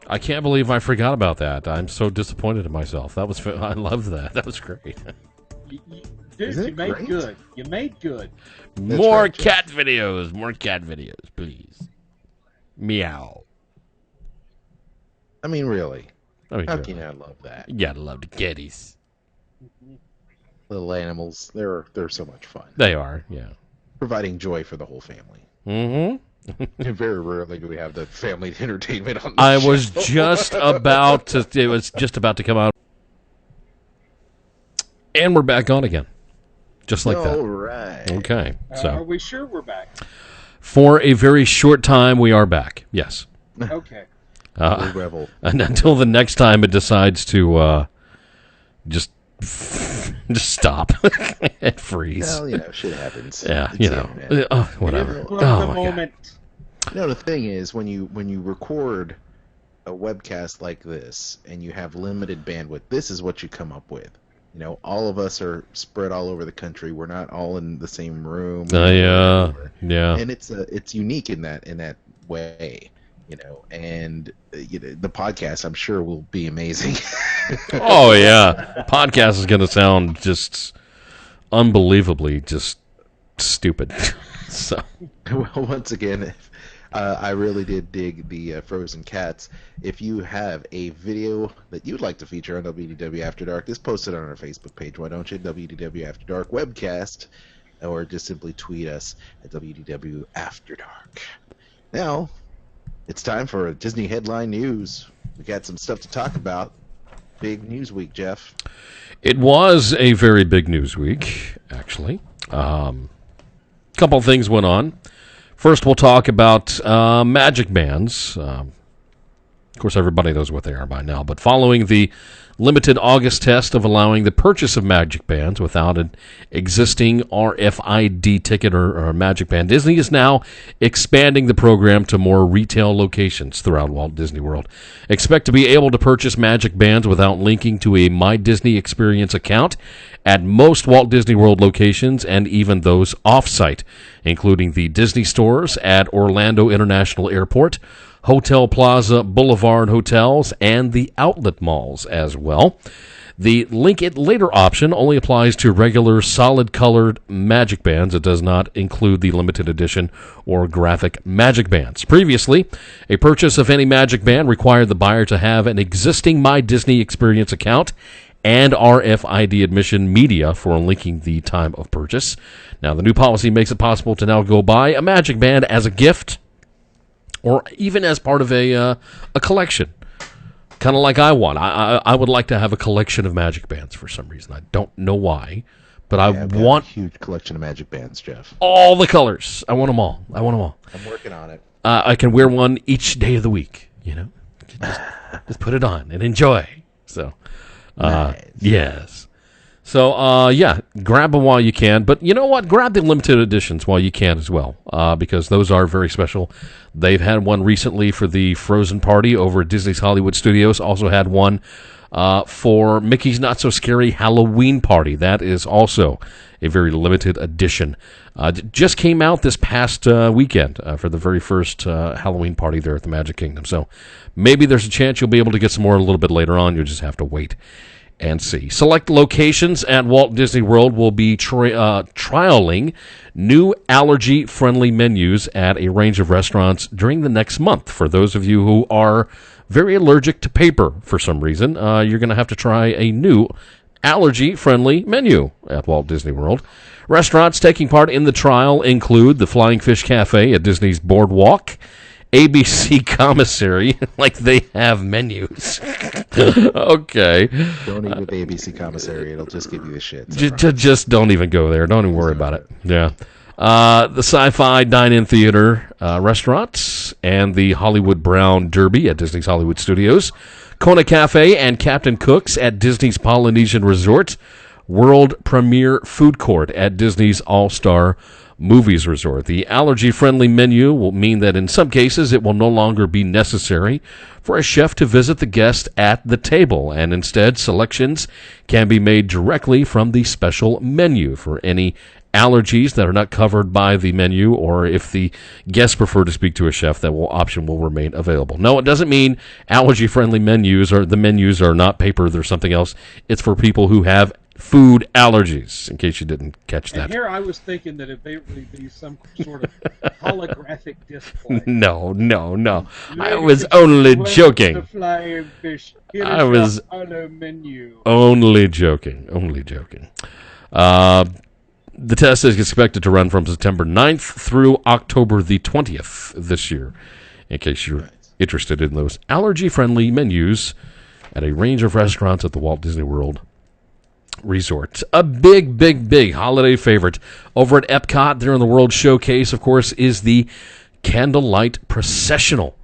I can't believe I forgot about that. I'm so disappointed in myself. That was I loved that. That was great. Dude, Isn't you it made great? good. You made good. More right, Jeff. cat videos. More cat videos, please. Meow. I mean, really. I mean, How can you not love that? you gotta love the kitties. Little animals, they're so much fun. They are, yeah. Providing joy for the whole family. Mm-hmm. And very rarely do we have the family entertainment on the I show. was just about to. It was just about to come out, and we're back on again, just like All that. right. Okay, Are so we sure we're back? for a very short time, we are back. Yes, Okay. We revel. and until the next time it decides to just just stop and freeze. Well, you know, shit happens. Yeah, It's you the know, internet. whatever. For Oh the my god. moment. You know, the thing is, when you record a webcast like this and you have limited bandwidth, this is what you come up with. You know, all of us are spread all over the country. We're not all in the same room. Yeah. And it's unique in that way. You know, and the podcast, I'm sure, will be amazing. Oh yeah, podcast is going to sound just unbelievably just stupid. So Well, once again, I really did dig the Frozen Cats. If you have a video that you'd like to feature on WDW After Dark, just post it on our Facebook page. Why don't you? WDW After Dark webcast, or just simply tweet us at WDW After Dark. Now, it's time for Disney headline news. We got some stuff to talk about. Big news week, Jeff. it was a very big news week, actually. Couple of things went on. First, we'll talk about magic bands. Of course, everybody knows what they are by now. But following the limited August test of allowing the purchase of magic bands without an existing RFID ticket or magic band, Disney is now expanding the program to more retail locations throughout Walt Disney World. Expect to be able to purchase magic bands without linking to a My Disney Experience account at most Walt Disney World locations and even those off-site, including the Disney stores at Orlando International Airport, Hotel Plaza Boulevard hotels, and the outlet malls as well. The Link It Later option only applies to regular solid-colored magic bands. It does not include the limited edition or graphic magic bands. Previously, a purchase of any magic band required the buyer to have an existing My Disney Experience account and RFID admission media for linking the time of purchase. Now, the new policy makes it possible to now go buy a magic band as a gift or even as part of a collection, kind of like I want. I would like to have a collection of magic bands for some reason. I don't know why, but I I've got want a huge collection of magic bands, Jeff. all the colors. I want them all. I'm working on it. I can wear one each day of the week, you know. Just put it on and enjoy. So, Nice. yes. So, yeah, grab them while you can. But you know what? Grab the limited editions while you can as well, because those are very special. They've had one recently for the Frozen Party over at Disney's Hollywood Studios. Also had one for Mickey's Not So Scary Halloween Party. That is also a very limited edition. Just came out this past weekend for the very first Halloween party there at the Magic Kingdom. So maybe there's a chance you'll be able to get some more a little bit later on. You'll just have to wait and see. Select locations at Walt Disney World will be trialing new allergy-friendly menus at a range of restaurants during the next month. For those of you who are very allergic to paper for some reason, you're going to have to try a new allergy-friendly menu at Walt Disney World. Restaurants taking part in the trial include the Flying Fish Cafe at Disney's Boardwalk, ABC commissary, like they have menus. Okay. Don't eat with ABC commissary. It'll just give you the shit. Just don't even go there. Don't even worry about it. Yeah. The Sci-Fi Dine-In Theater restaurants and the Hollywood Brown Derby at Disney's Hollywood Studios. Kona Cafe and Captain Cook's at Disney's Polynesian Resort. World Premiere Food Court at Disney's All-Star Movies Resort. The allergy-friendly menu will mean that in some cases it will no longer be necessary for a chef to visit the guest at the table, and instead selections can be made directly from the special menu for any allergies that are not covered by the menu, or if the guests prefer to speak to a chef, that option will remain available. No, it doesn't mean allergy-friendly menus or the menus are not papered or something else. It's for people who have food allergies, in case you didn't catch that. And here I was thinking that it may be some sort of holographic display. No. I was only joking. I was only joking. The test is expected to run from September 9th through October the 20th this year, in case you're interested in those allergy-friendly menus at a range of restaurants at the Walt Disney World Resort. A big holiday favorite over at Epcot there in the World Showcase, of course, is the Candlelight Processional.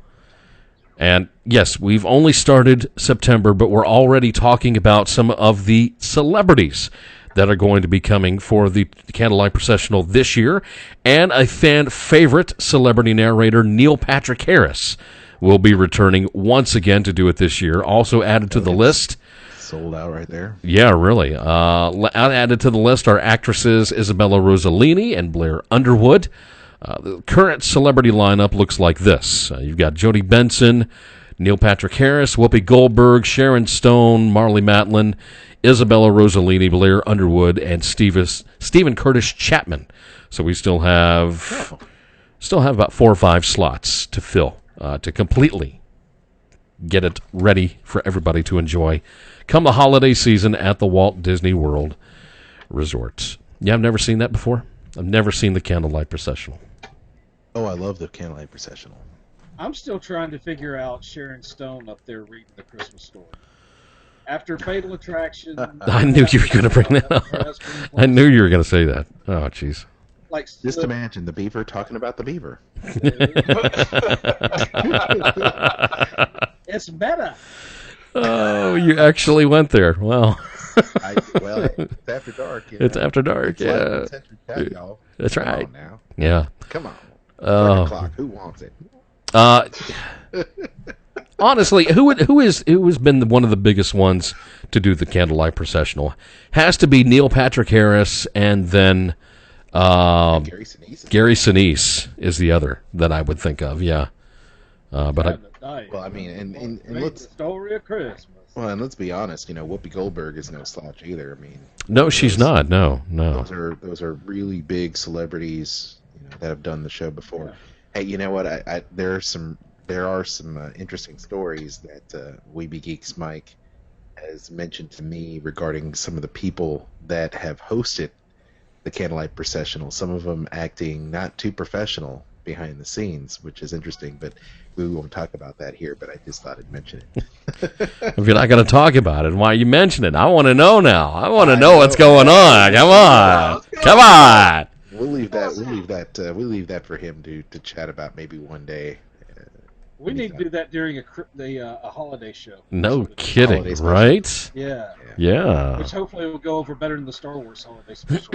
And yes, we've only started September, but we're already talking about some of the celebrities that are going to be coming for the Candlelight Processional this year. And a fan favorite celebrity narrator, Neil Patrick Harris, will be returning once again to do it this year. Also added to the list. Sold out right there. Yeah, really. Added to the list are actresses Isabella Rossellini and Blair Underwood. The current celebrity lineup looks like this. You've got Jodie Benson, Neil Patrick Harris, Whoopi Goldberg, Sharon Stone, Marlee Matlin, Isabella Rossellini, Blair Underwood, and Stephen Curtis Chapman. So we still have about 4 or 5 slots to fill to completely get it ready for everybody to enjoy come the holiday season at the Walt Disney World Resort. Yeah, I've never seen that before. I've never seen the Candlelight Processional. Oh, I love the Candlelight Processional. I'm still trying to figure out Sharon Stone up there reading the Christmas story. After Fatal Attraction... I knew you were going to bring that up. I knew you were going to say that. Oh, jeez. Like, just imagine the beaver talking about the beaver. It's meta. Oh, you actually went there. Wow. It's after dark. It's after dark, yeah. Chat, y'all. That's Come right. on now. Yeah. Come on. 11 o'clock. Who wants it? Honestly, who has been one of the biggest ones to do the Candlelight Processional? Has to be Neil Patrick Harris, and then Gary Sinise is the other that I would think of. Yeah. And let's story of Christmas. Well, and let's be honest, Whoopi Goldberg is no slouch either. I mean, no, she's not. No. Those are really big celebrities, that have done the show before. Yeah. Hey, you know what? There are some interesting stories that Weeby Geeks Mike has mentioned to me regarding some of the people that have hosted the Candlelight Processional. Some of them acting not too professional behind the scenes, which is interesting, but we won't talk about that here, but I just thought I'd mention it. If you're not going to talk about it, why are you mentioning it? I want to know now. I want to know what's going on. Come on. We'll leave that for him to chat about maybe one day. We need to do that during a holiday show. No kidding, right? Yeah. Which hopefully will go over better than the Star Wars holiday special.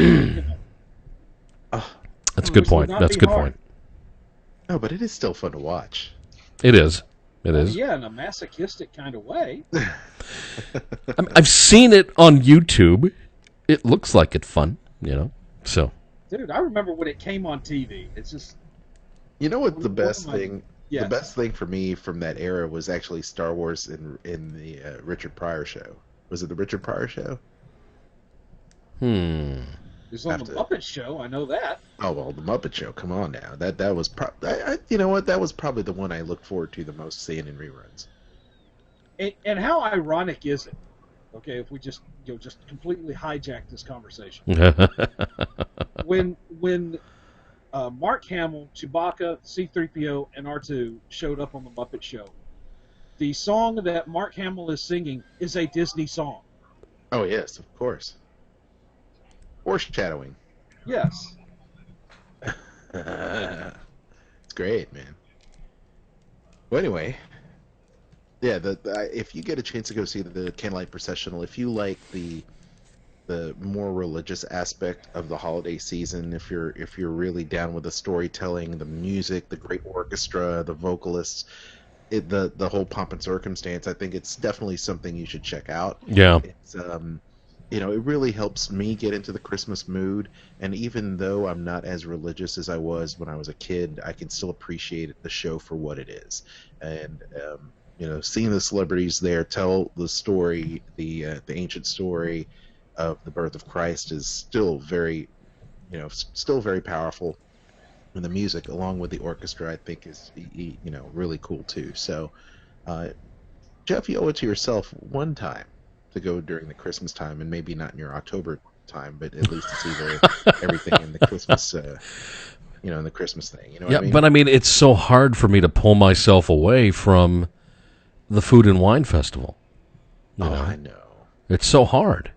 That's a good point. That's a good point. No, but it is still fun to watch. It is. Yeah, in a masochistic kind of way. I've seen it on YouTube. It looks like it's fun, So. Dude, I remember when it came on TV. It's just. You know what the best thing? Yes. The best thing for me from that era was actually Star Wars in the Richard Pryor show. Was it the Richard Pryor show? It's on the Muppet Show. I know that. Oh well, the Muppet Show. Come on now. That was you know what? That was probably the one I looked forward to the most seeing in reruns. And how ironic is it? Okay, if we just completely hijack this conversation. when Mark Hamill, Chewbacca, C-3PO, and R2 showed up on the Muppet Show. The song that Mark Hamill is singing is a Disney song. Oh, yes, of course. Foreshadowing. Yes. It's great, man. Well, anyway, yeah. If you get a chance to go see the Candlelight Processional, if you like the more religious aspect of the holiday season, if you're really down with the storytelling, the music, the great orchestra, the vocalists, the whole pomp and circumstance, I think it's definitely something you should check out. Yeah. It's it really helps me get into the Christmas mood, and even though I'm not as religious as I was when I was a kid, I can still appreciate the show for what it is. And seeing the celebrities there tell the story, the ancient story of the birth of Christ is still very powerful. And the music, along with the orchestra, I think is really cool too. So, Jeff, you owe it to yourself one time to go during the Christmas time, and maybe not in your October time, but at least to see everything in the Christmas, in the Christmas thing. You know what I mean? But I mean, it's so hard for me to pull myself away from the Food and Wine Festival. I know. It's so hard.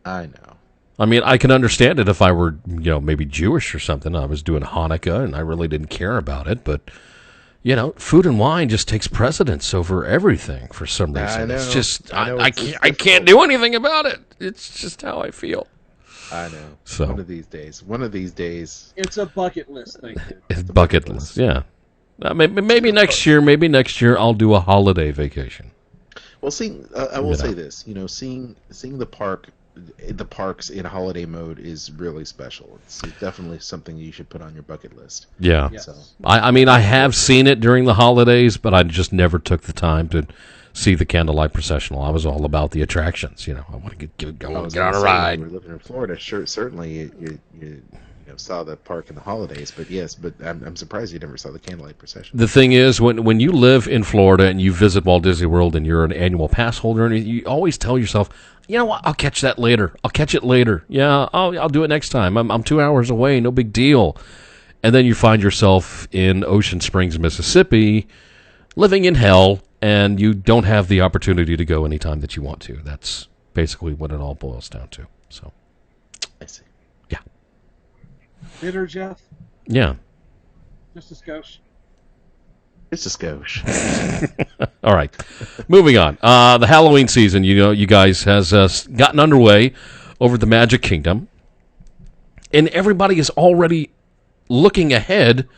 I know. I mean, I can understand it if I were, maybe Jewish or something. I was doing Hanukkah and I really didn't care about it. But, food and wine just takes precedence over everything for some reason. I know. It's just, I can't do anything about it. It's just how I feel. I know. So one of these days. It's a bucket list thing. It's bucket list, yeah. Maybe next year, I'll do a holiday vacation. Well, I will say this, seeing the parks in holiday mode is really special. It's definitely something you should put on your bucket list. Yeah. Yes. So, I have seen it during the holidays, but I just never took the time to see the Candlelight Processional. I was all about the attractions. I want to get going, get on a ride. When we were living in Florida, certainly you saw the park in the holidays, but yes, I'm surprised you never saw the Candlelight Procession. The thing is, when you live in Florida and you visit Walt Disney World and you're an annual pass holder, and you always tell yourself, you know what, I'll catch that later. I'll catch it later. Yeah, I'll do it next time. I'm 2 hours away, no big deal. And then you find yourself in Ocean Springs, Mississippi, living in hell, and you don't have the opportunity to go anytime that you want to. That's basically what it all boils down to. So, I see. Yeah. Bitter, Jeff? Yeah. Just a skosh. Just a skosh. All right. Moving on. The Halloween season, you guys, has gotten underway over the Magic Kingdom. And everybody is already looking ahead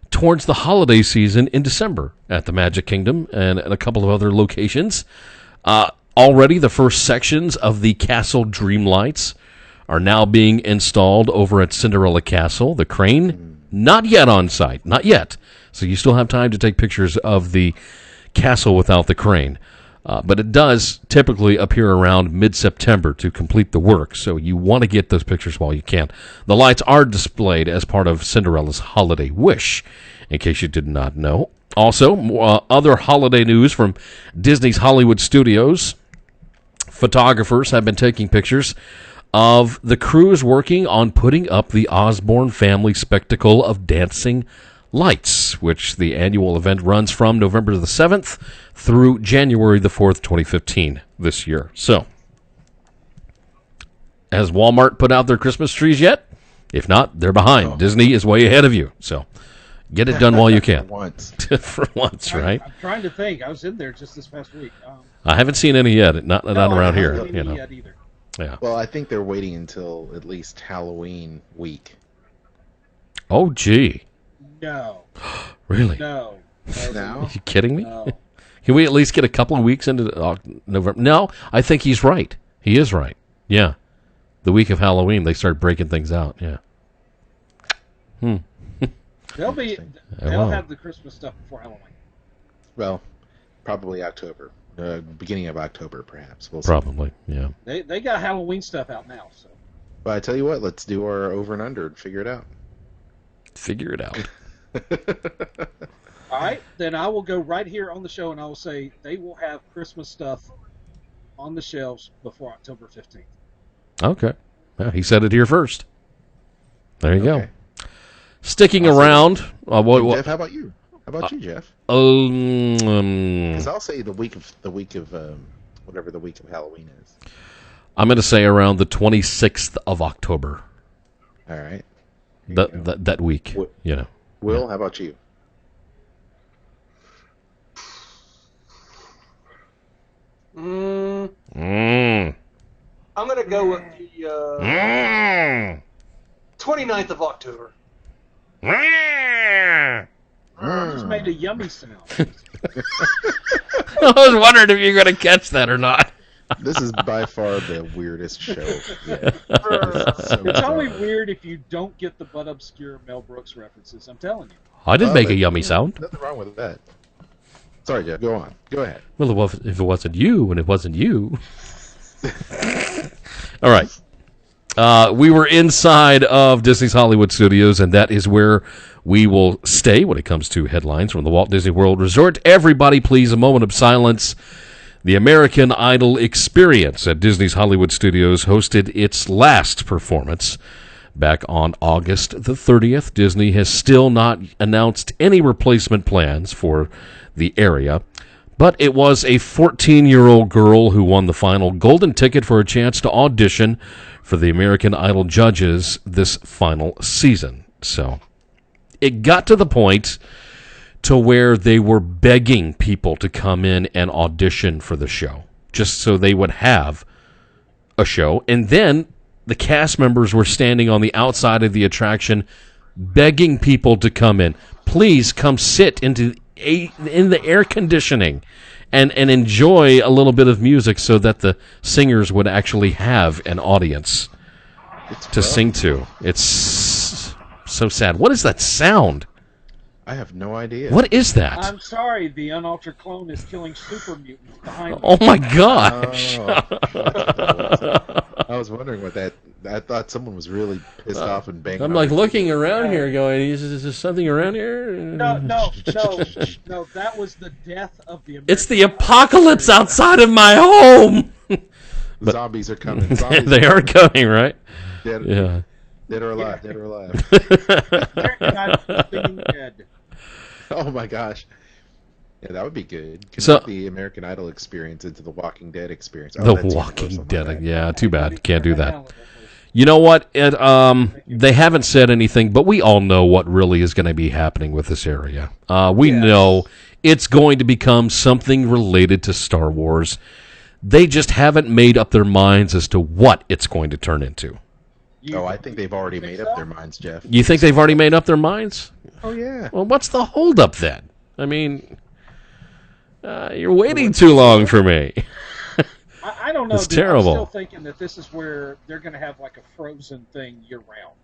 towards the holiday season in December at the Magic Kingdom and at a couple of other locations. Already the first sections of the Castle Dreamlights are now being installed over at Cinderella Castle. The crane, not yet on site, not yet. So you still have time to take pictures of the castle without the crane. But it does typically appear around mid-September to complete the work, so you want to get those pictures while you can. The lights are displayed as part of Cinderella's Holiday Wish, in case you did not know. Also, other holiday news from Disney's Hollywood Studios. Photographers have been taking pictures of the crews working on putting up the Osborne family spectacle of dancing lights, which the annual event runs from November the 7th through January the 4th, 2015 this year. So, has Walmart put out their Christmas trees yet? If not, they're behind. Oh. Disney is way ahead of you. So, get it done while you can. For once. For once, right? I'm trying to think. I was in there just this past week. I haven't seen any yet. Not around I here. haven't seen any yet either. Yeah. Well, I think they're waiting until at least Halloween week. Oh, gee. No. Really? No. Now? Are you kidding me? No. Can we at least get a couple of weeks into November? No, I think he's right. He is right. Yeah. The week of Halloween, they start breaking things out. Yeah. They'll have the Christmas stuff before Halloween. Well, probably October. Beginning of October, perhaps. We'll see. Probably, yeah. They got Halloween stuff out now. So. But I tell you what, let's do our over and under and figure it out. Figure it out. All right, then I will go right here on the show and I will say they will have Christmas stuff on the shelves before October 15th. Okay. Well, he said it here first. There you go. Sticking around. Jeff, how about you? How about you, Jeff? Because I'll say the week of whatever the week of Halloween is. I'm going to say around the 26th of October. All right. That week, Will, how about you? I'm going to go with the 29th of October. I just made a yummy sound. I was wondering if you're going to catch that or not. This is by far the weirdest show. Yeah. It's only weird if you don't get the butt obscure Mel Brooks references. I'm telling you. I didn't make a yummy sound. Nothing wrong with that. Sorry, Jeff. Go on. Go ahead. Well, if it wasn't you, and it wasn't you. All right. We were inside of Disney's Hollywood Studios, and that is where we will stay when it comes to headlines from the Walt Disney World Resort. Everybody, please, a moment of silence. The American Idol experience at Disney's Hollywood Studios hosted its last performance back on August the 30th. Disney has still not announced any replacement plans for the area, but it was a 14-year-old girl who won the final golden ticket for a chance to audition for the American Idol judges this final season. So it got to the point to where they were begging people to come in and audition for the show, just so they would have a show. And then the cast members were standing on the outside of the attraction begging people to come in. Please come sit in the air conditioning and enjoy a little bit of music so that the singers would actually have an audience to sing to. It's so sad. What is that sound? I have no idea. What is that? I'm sorry, the unaltered clone is killing super mutants behind me. Oh my gosh! I was wondering what that. I thought someone was really pissed off and banging. I'm like looking around here, going, "Is there something around here?" No. That was the death of the. It's the apocalypse outside of my home. Zombies are coming. They are coming, right? Dead, yeah. Dead or alive. Dead or alive. Dead. Oh my gosh. Yeah, that would be good. So, the American Idol experience into the Walking Dead experience. The Walking Dead. Yeah, too bad. Can't do that. You know what? They haven't said anything, but we all know what really is going to be happening with this area. We know it's going to become something related to Star Wars. They just haven't made up their minds as to what it's going to turn into. I think they've already made up their minds, Jeff. You think they've already made up their minds? Oh, yeah. Well, what's the holdup then? I mean, you're waiting too long for me. I don't know. It's terrible. I'm still thinking that this is where they're going to have like a Frozen thing year-round.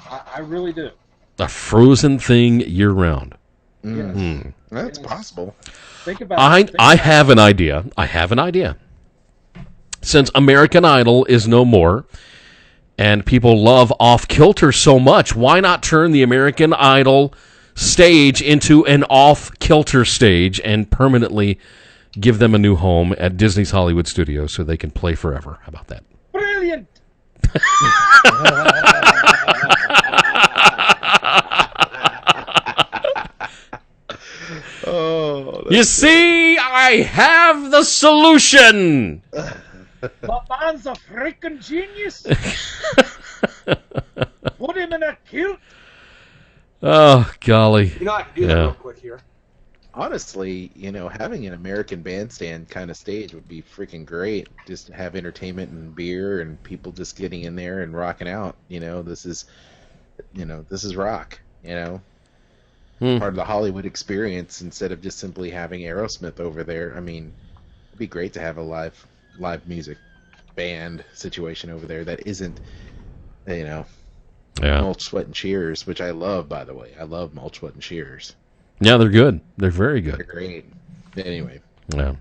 I really do. A Frozen thing year-round. Yes. That's possible. Think about I have an idea. I have an idea. Since American Idol is no more, and people love Off-Kilter so much, why not turn the American Idol stage into an Off-Kilter stage and permanently give them a new home at Disney's Hollywood Studios so they can play forever? How about that? Brilliant! You see, I have the solution! That man's a freaking genius. Put him in a kilt. Oh, golly. You know, I can do that real quick here. Honestly, having an American Bandstand kind of stage would be freaking great. Just to have entertainment and beer and people just getting in there and rocking out. This is rock. Part of the Hollywood experience instead of just simply having Aerosmith over there. I mean, it'd be great to have a live music band situation over there that isn't, Mulch, Sweat, and Cheers, which I love, by the way. I love Mulch, Sweat, and Cheers. Yeah, they're good. They're very good. They're great. Anyway. Yeah.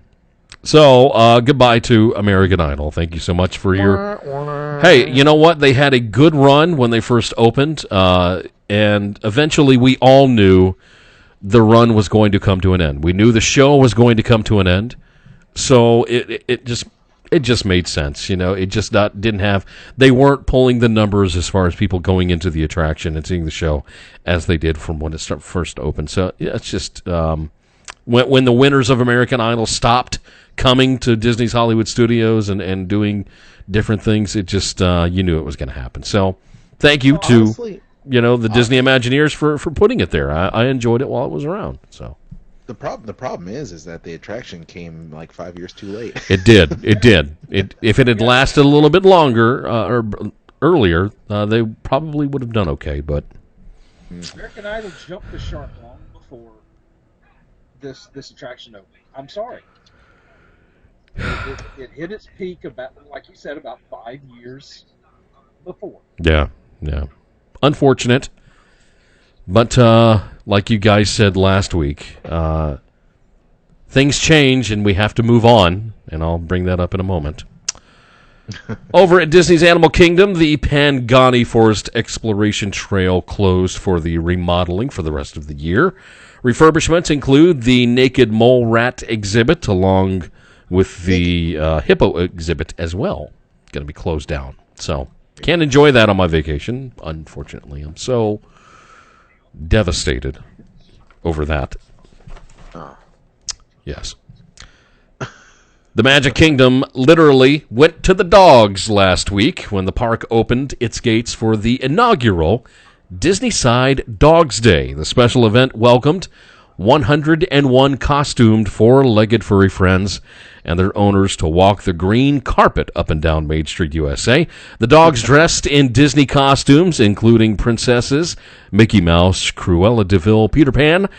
So, goodbye to American Idol. Thank you so much for your... Hey, you know what? They had a good run when they first opened, and eventually we all knew the run was going to come to an end. We knew the show was going to come to an end. So it just it just made sense. It just didn't have. They weren't pulling the numbers as far as people going into the attraction and seeing the show as they did from when it first opened. So yeah, it's just when the winners of American Idol stopped coming to Disney's Hollywood Studios and doing different things, it just you knew it was going to happen. So thank you to honestly, the Disney Imagineers for putting it there. I enjoyed it while it was around. So. the problem is that the attraction came like 5 years too late. It did. If it had lasted a little bit longer or earlier, they probably would have done okay. But American Idol jumped the shark long before this attraction opened. I'm sorry. It hit its peak about, like you said, about 5 years before. yeah. Unfortunate. But like you guys said last week, things change and we have to move on, and I'll bring that up in a moment. Over at Disney's Animal Kingdom, the Pangani Forest Exploration Trail closed for the remodeling for the rest of the year. Refurbishments include the Naked Mole Rat exhibit along with the Hippo exhibit as well. Going to be closed down. So, can't enjoy that on my vacation, unfortunately. I'm so devastated over that. Yes. The Magic Kingdom literally went to the dogs last week when the park opened its gates for the inaugural Disney-side Dogs Day. The special event welcomed 101 costumed four-legged furry friends and their owners to walk the green carpet up and down Main Street, USA. The dogs dressed in Disney costumes, including princesses, Mickey Mouse, Cruella de Vil, Peter Pan,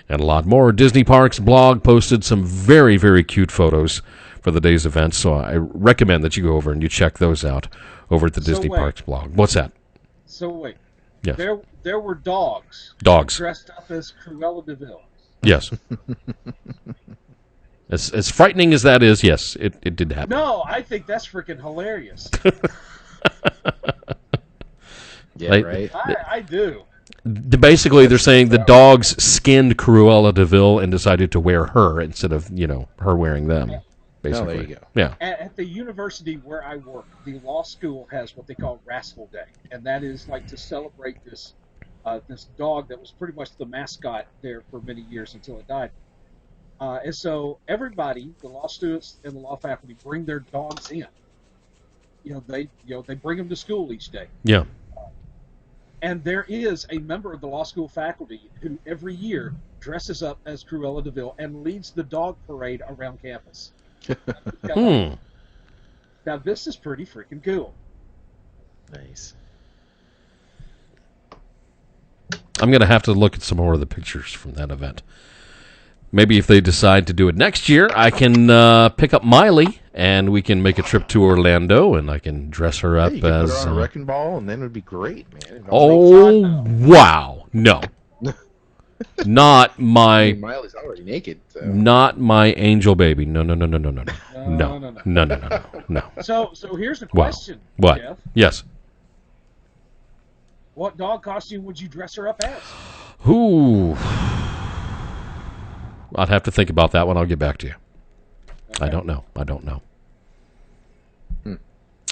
and a lot more. Disney Parks blog posted some very, very cute photos for the day's event, so I recommend that you go over and you check those out over at the Disney Parks blog. What's that? So wait. Yes. There were dogs. Dogs. Dressed up as Cruella de Vil. Yes. As frightening as that is, yes, it did happen. No, I think that's freaking hilarious. Yeah, right. I do. Basically, they're saying the dogs skinned Cruella de Vil and decided to wear her instead of, her wearing them. Basically. Oh, there you go. Yeah. At the university where I work, the law school has what they call Rascal Day, and that is like to celebrate this dog that was pretty much the mascot there for many years until it died. And so everybody, the law students and the law faculty, bring their dogs in. They bring them to school each day. Yeah. And there is a member of the law school faculty who every year dresses up as Cruella de Vil and leads the dog parade around campus. Now this is pretty freaking cool. Nice. I'm going to have to look at some more of the pictures from that event. Maybe if they decide to do it next year, I can pick up Miley and we can make a trip to Orlando and I can dress her up you can as... put her on a wrecking ball and then it would be great, man. Wow. No. Not my... Miley's already naked. So. Not my angel baby. No. No. So here's the question, What? Jeff. Yes. What dog costume would you dress her up as? Ooh. I'd have to think about that one. I'll get back to you. Okay. I don't know.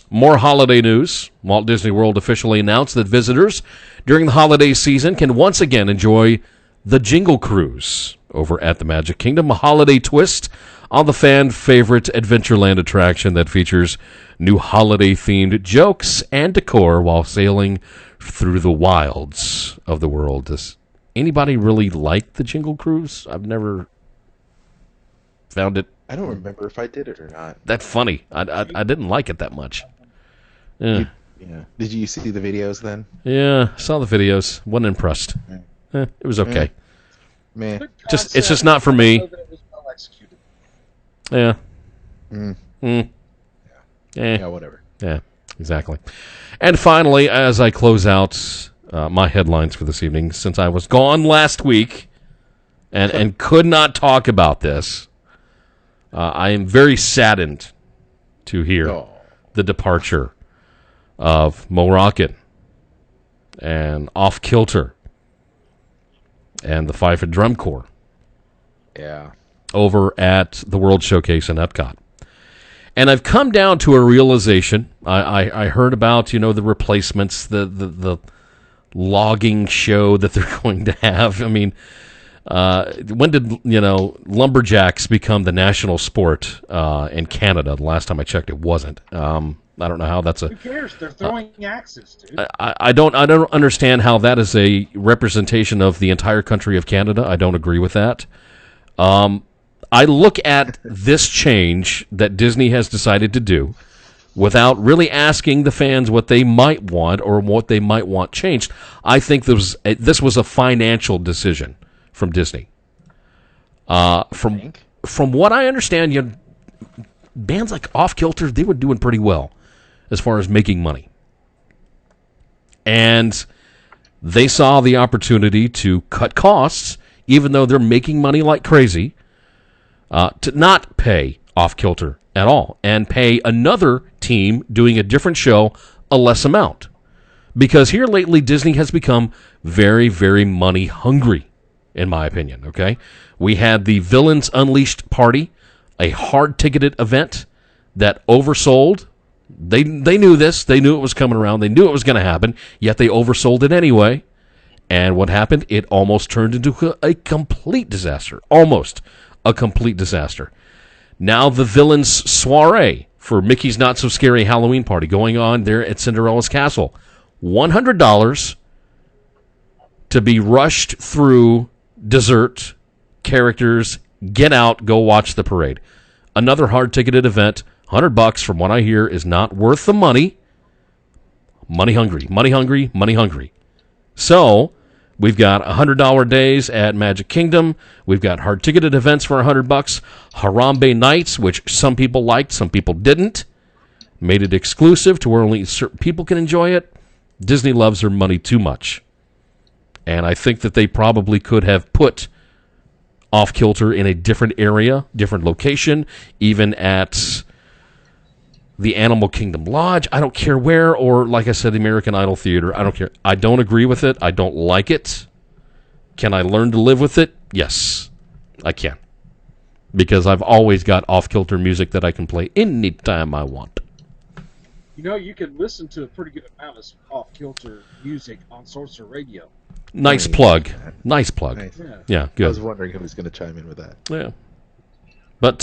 More holiday news. Walt Disney World officially announced that visitors during the holiday season can once again enjoy the Jingle Cruise over at the Magic Kingdom, a holiday twist on the fan favorite Adventureland attraction that features new holiday-themed jokes and decor while sailing through the wilds of the world. Does anybody really like the Jingle Cruise? I've never found it. I don't remember if I did it or not. That funny. I didn't like it that much. Yeah. Did you see the videos then? Yeah, saw the videos. Wasn't impressed. It was okay. Man, it's just not for me. Yeah. Yeah, whatever. Yeah, exactly. And finally, as I close out my headlines for this evening, since I was gone last week and could not talk about this, I am very saddened to hear the departure of Moroccan and Off Kilter and the Fife and Drum Corps. Yeah. Over at the World Showcase in Epcot. And I've come down to a realization. I heard about, the replacements, the logging show that they're going to have. I mean, when did, lumberjacks become the national sport in Canada? The last time I checked, it wasn't. I don't know how that's a... Who cares? They're throwing axes, dude. I don't understand how that is a representation of the entire country of Canada. I don't agree with that. I look at this change that Disney has decided to do without really asking the fans what they might want or what they might want changed. I think this was a financial decision from Disney. From what I understand, bands like Off Kilter, they were doing pretty well as far as making money. And they saw the opportunity to cut costs, even though they're making money like crazy, to not pay Off Kilter at all and pay another team doing a different show a less amount. Because here lately, Disney has become very, very money hungry, in my opinion, okay? We had the Villains Unleashed party, a hard-ticketed event that oversold. They knew this. They knew it was coming around. They knew it was going to happen, yet they oversold it anyway. And what happened? It almost turned into a complete disaster. Almost a complete disaster. Now the Villains Soiree for Mickey's Not So Scary Halloween party going on there at Cinderella's Castle. $100 to be rushed through dessert, characters, get out, go watch the parade. Another hard-ticketed event, $100 from what I hear is not worth the money. Money hungry, money hungry, money hungry. So we've got $100 days at Magic Kingdom. We've got hard-ticketed events for $100. Harambe Nights, which some people liked, some people didn't. Made it exclusive to where only certain people can enjoy it. Disney loves their money too much. And I think that they probably could have put Off Kilter in a different area, different location, even at the Animal Kingdom Lodge. I don't care where, or like I said, the American Idol Theater. I don't care. I don't agree with it. I don't like it. Can I learn to live with it? Yes, I can. Because I've always got Off Kilter music that I can play anytime I want. You can listen to a pretty good amount of Off Kilter music on Sorcerer Radio. Nice plug. Nice plug. Nice. Yeah, good. I was wondering who was going to chime in with that. Yeah. But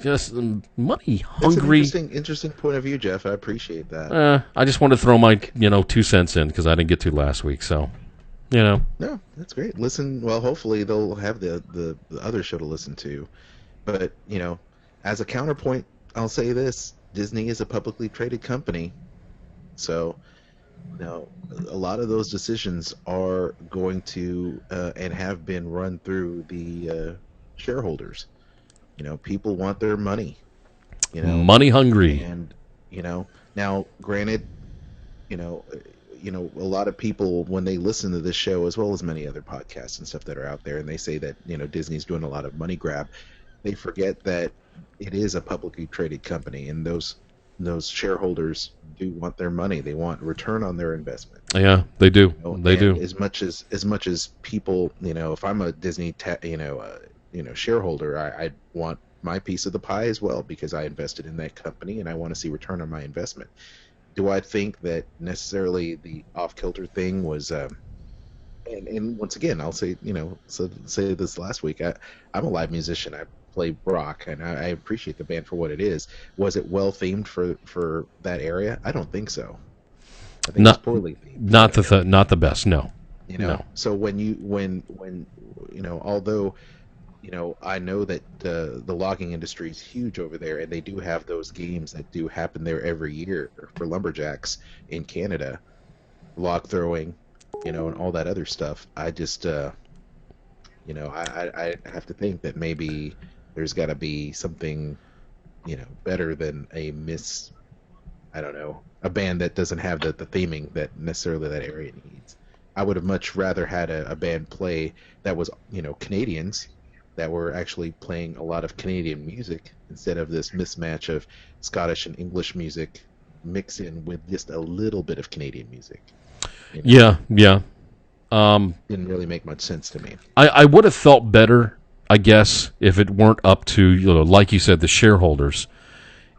just money hungry. That's an interesting point of view, Jeff. I appreciate that. I just wanted to throw my 2 cents in because I didn't get to last week. So, No, that's great. Listen, well, hopefully they'll have the other show to listen to. But as a counterpoint, I'll say this: Disney is a publicly traded company, so a lot of those decisions are going to and have been run through the shareholders. People want their money. Money hungry. And now, granted, a lot of people when they listen to this show, as well as many other podcasts and stuff that are out there, and they say that Disney's doing a lot of money grab, they forget that it is a publicly traded company, and those shareholders do want their money. They want return on their investment. Yeah, they do. They do. As much as people, if I'm a Disney, shareholder, I want my piece of the pie as well because I invested in that company and I want to see return on my investment. Do I think that necessarily the Off Kilter thing was? And once again, I'll say, say this last week. I'm a live musician. I play rock, and I appreciate the band for what it is. Was it well themed for that area? I don't think so. I think it's poorly themed. Not the best. No. No. So when although I know that the logging industry is huge over there, and they do have those games that do happen there every year for lumberjacks in Canada, log throwing, and all that other stuff. I just, I have to think that maybe there's got to be something, better than a band that doesn't have the theming that necessarily that area needs. I would have much rather had a band play that was, Canadians that were actually playing a lot of Canadian music instead of this mismatch of Scottish and English music mixed in with just a little bit of Canadian music. Yeah. Didn't really make much sense to me. I would have felt better, I guess, if it weren't up to, like you said, the shareholders.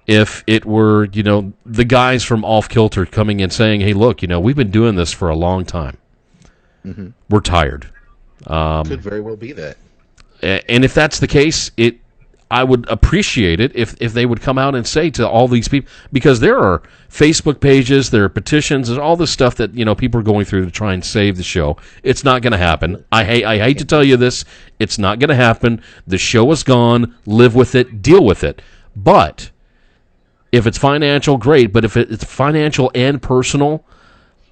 if it were, the guys from Off Kilter coming in saying, hey, look, we've been doing this for a long time. Mm-hmm. We're tired. Could very well be that. And if that's the case, I would appreciate it if they would come out and say to all these people, because there are Facebook pages, there are petitions, there's all this stuff that people are going through to try and save the show. It's not going to happen. I hate to tell you this. It's not going to happen. The show is gone. Live with it. Deal with it. But if it's financial, great. But if it's financial and personal,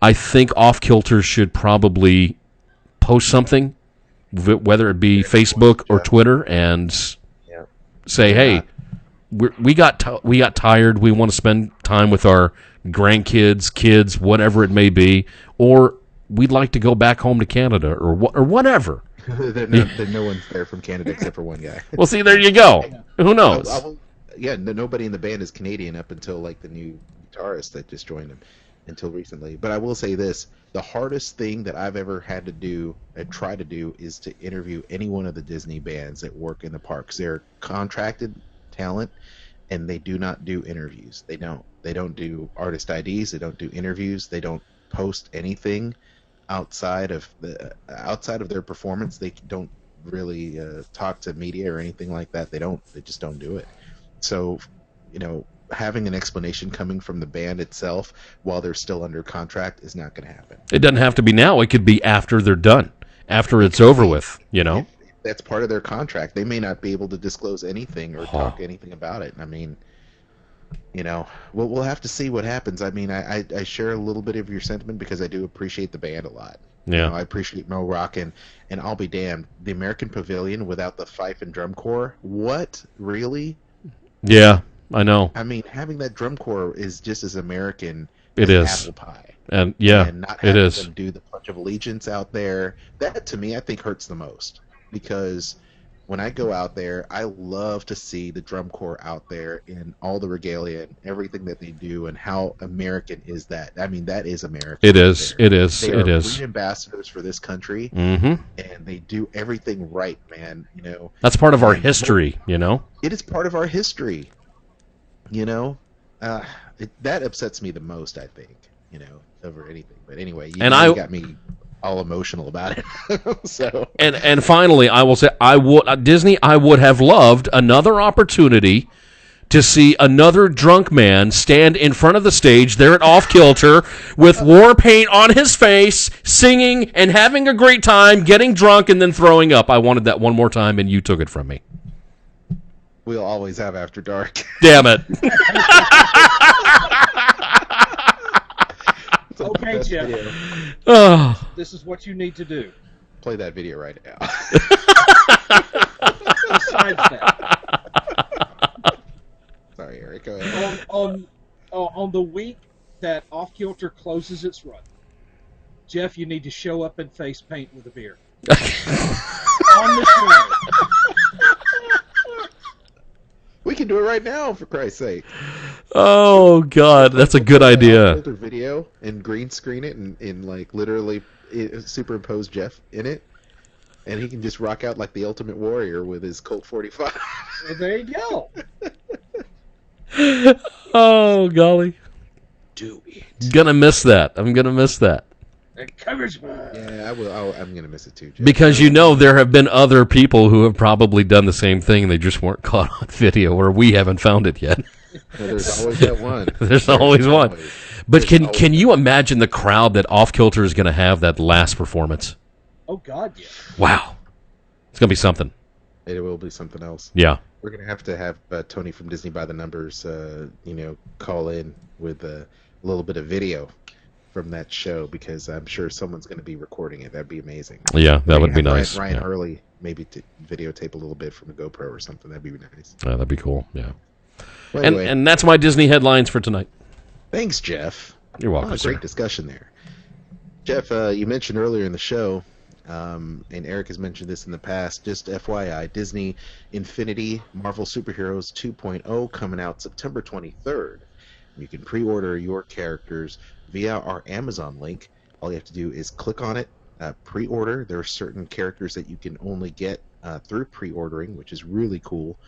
I think Off Kilter should probably post something, whether it be Facebook or Twitter, and say, hey, we got tired. We want to spend time with our grandkids, kids, whatever it may be, or we'd like to go back home to Canada or whatever. No one's there from Canada except for one guy. Well, see, there you go. Who knows? Nobody in the band is Canadian up until the new guitarist that just joined them until recently. But I will say this: the hardest thing that I've ever had to do, try to do, is to interview any one of the Disney bands that work in the parks. They're contracted talent, and they do not do interviews. They don't do artist IDs. They don't do interviews. They don't post anything outside of their performance. They don't really talk to media or anything like that. They just don't do it. So, having an explanation coming from the band itself while they're still under contract is not going to happen. It doesn't have to be now. It could be after they're done, after it's over with, That's part of their contract. They may not be able to disclose anything or talk anything about it. I mean, we'll have to see what happens. I mean, I share a little bit of your sentiment because I do appreciate the band a lot. Yeah. I appreciate Mo Rockin', and I'll be damned, the American Pavilion without the fife and drum corps, what? Really? Yeah, I know. I mean, having that drum corps is just as American as apple pie. And not it having is. them do the Pledge of Allegiance out there, that to me I think hurts the most, because when I go out there, I love to see the drum corps out there in all the regalia and everything that they do, and how American is that? I mean, that is American. It is. It is. They it are is. green ambassadors for this country, Mm-hmm. and they do everything right, man. That's part of our history. It is part of our history. That upsets me the most, I think. Over anything. But anyway, you got me all emotional about it. So and finally, I will say, Disney, I would have loved another opportunity to see another drunk man stand in front of the stage there at Off Kilter with war paint on his face, singing and having a great time, getting drunk and then throwing up. I wanted that one more time, and you took it from me. We'll always have After Dark. Damn it. Okay, Jeff. Oh. This is what you need to do. Play that video right now. Besides that, sorry, Eric. Go ahead. On the week that Off Kilter closes its run, Jeff, you need to show up and face paint with a beer on the show. We can do it right now, for Christ's sake. Oh God, that's a good idea. Filter video and green screen it and literally superimpose Jeff in it, and he can just rock out like the Ultimate Warrior with his Colt 45. Well, there you go. Oh golly, do it. Gonna miss that. I'm gonna miss that. Encouragement. Yeah, I will. I'm gonna miss it too, Jeff. Because there have been other people who have probably done the same thing. They just weren't caught on video, or we haven't found it yet. Well, there's always that one. There's always one. But can you imagine the crowd that Off Kilter is going to have that last performance? Oh God, yeah. Wow, it's going to be something. It will be something else. Yeah. We're gonna have to have Tony from Disney by the Numbers, call in with a little bit of video from that show, because I'm sure someone's going to be recording it. That'd be amazing. Yeah, that would be nice. Ryan Hurley, maybe videotape a little bit from a GoPro or something. That'd be nice. Yeah, that'd be cool. Yeah. Well, anyway, and that's my Disney headlines for tonight. Thanks, Jeff. You're welcome. Great discussion there, Jeff. You mentioned earlier in the show, and Eric has mentioned this in the past. Just FYI, Disney Infinity Marvel Superheroes 2.0 coming out September 23rd. You can pre-order your characters via our Amazon link. All you have to do is click on it, pre-order. There are certain characters that you can only get through pre-ordering, which is really cool.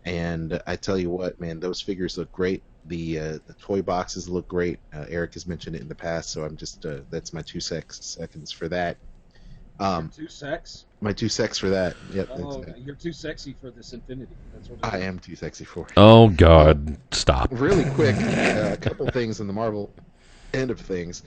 And I tell you what, man, those figures look great. The toy boxes look great. Eric has mentioned it in the past, so I'm just that's my 2 seconds for that. You're too sex? My 2 secs for that. Yep. Oh, you're too sexy for this Infinity. That's what I am too sexy for it. Oh God, stop! Really quick, a couple things in the Marvel end of things.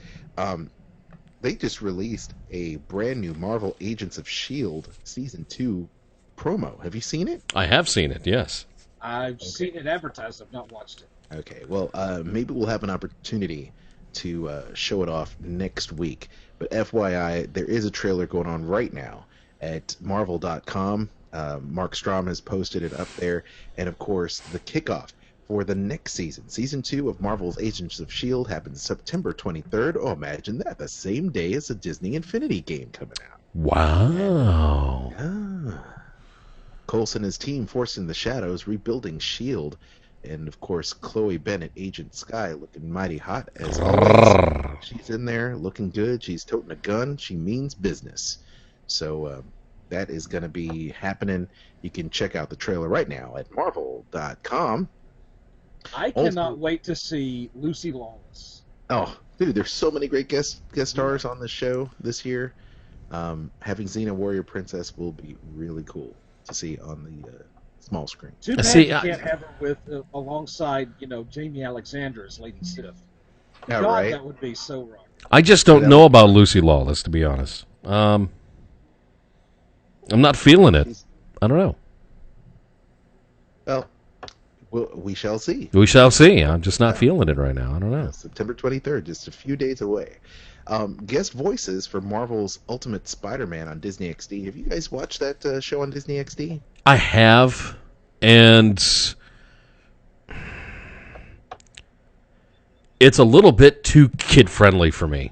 They just released a brand new Marvel Agents of S.H.I.E.L.D. Season 2 promo. Have you seen it? I have seen it. Yes. I've seen it advertised. I've not watched it. Okay. Well, maybe we'll have an opportunity to show it off next week. But FYI, there is a trailer going on right now at Marvel.com. Mark Strom has posted it up there. And, of course, the kickoff for the next season. Season 2 of Marvel's Agents of S.H.I.E.L.D. happens September 23rd. Oh, imagine that. The same day as the Disney Infinity game coming out. Wow. Coulson and his team forcing the shadows, rebuilding S.H.I.E.L.D. And, of course, Chloe Bennett, Agent Sky, looking mighty hot as always. She's in there looking good. She's toting a gun. She means business. So that is going to be happening. You can check out the trailer right now at Marvel.com. I cannot wait to see Lucy Lawless. Oh, dude, there's so many great guest stars on the show this year. Having Xena Warrior Princess will be really cool to see on the small screen. Too bad you can't have her with alongside, Jamie Alexander as Lady Sif. Yeah, God, right? that would be so wrong. I just don't know about Lucy Lawless, to be honest. I'm not feeling it. I don't know. Well, we shall see. We shall see. I'm just not feeling it right now. I don't know. September 23rd, just a few days away. Guest voices for Marvel's Ultimate Spider-Man on Disney XD. Have you guys watched that show on Disney XD? I have, and it's a little bit too kid-friendly for me.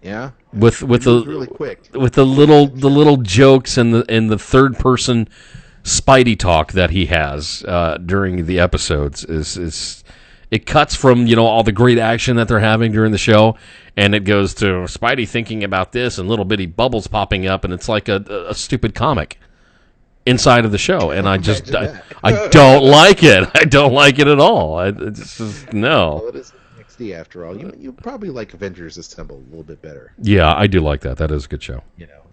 Yeah, with the really quick, with the little jokes and the third-person Spidey talk that he has during the episodes is it cuts from all the great action that they're having during the show, and it goes to Spidey thinking about this and little bitty bubbles popping up, and it's like a stupid comic inside of the show, and I don't like it. I don't like it at all. It's just no. Well, it is XD after all. You probably like Avengers Assemble a little bit better. Yeah, I do like that. That is a good show.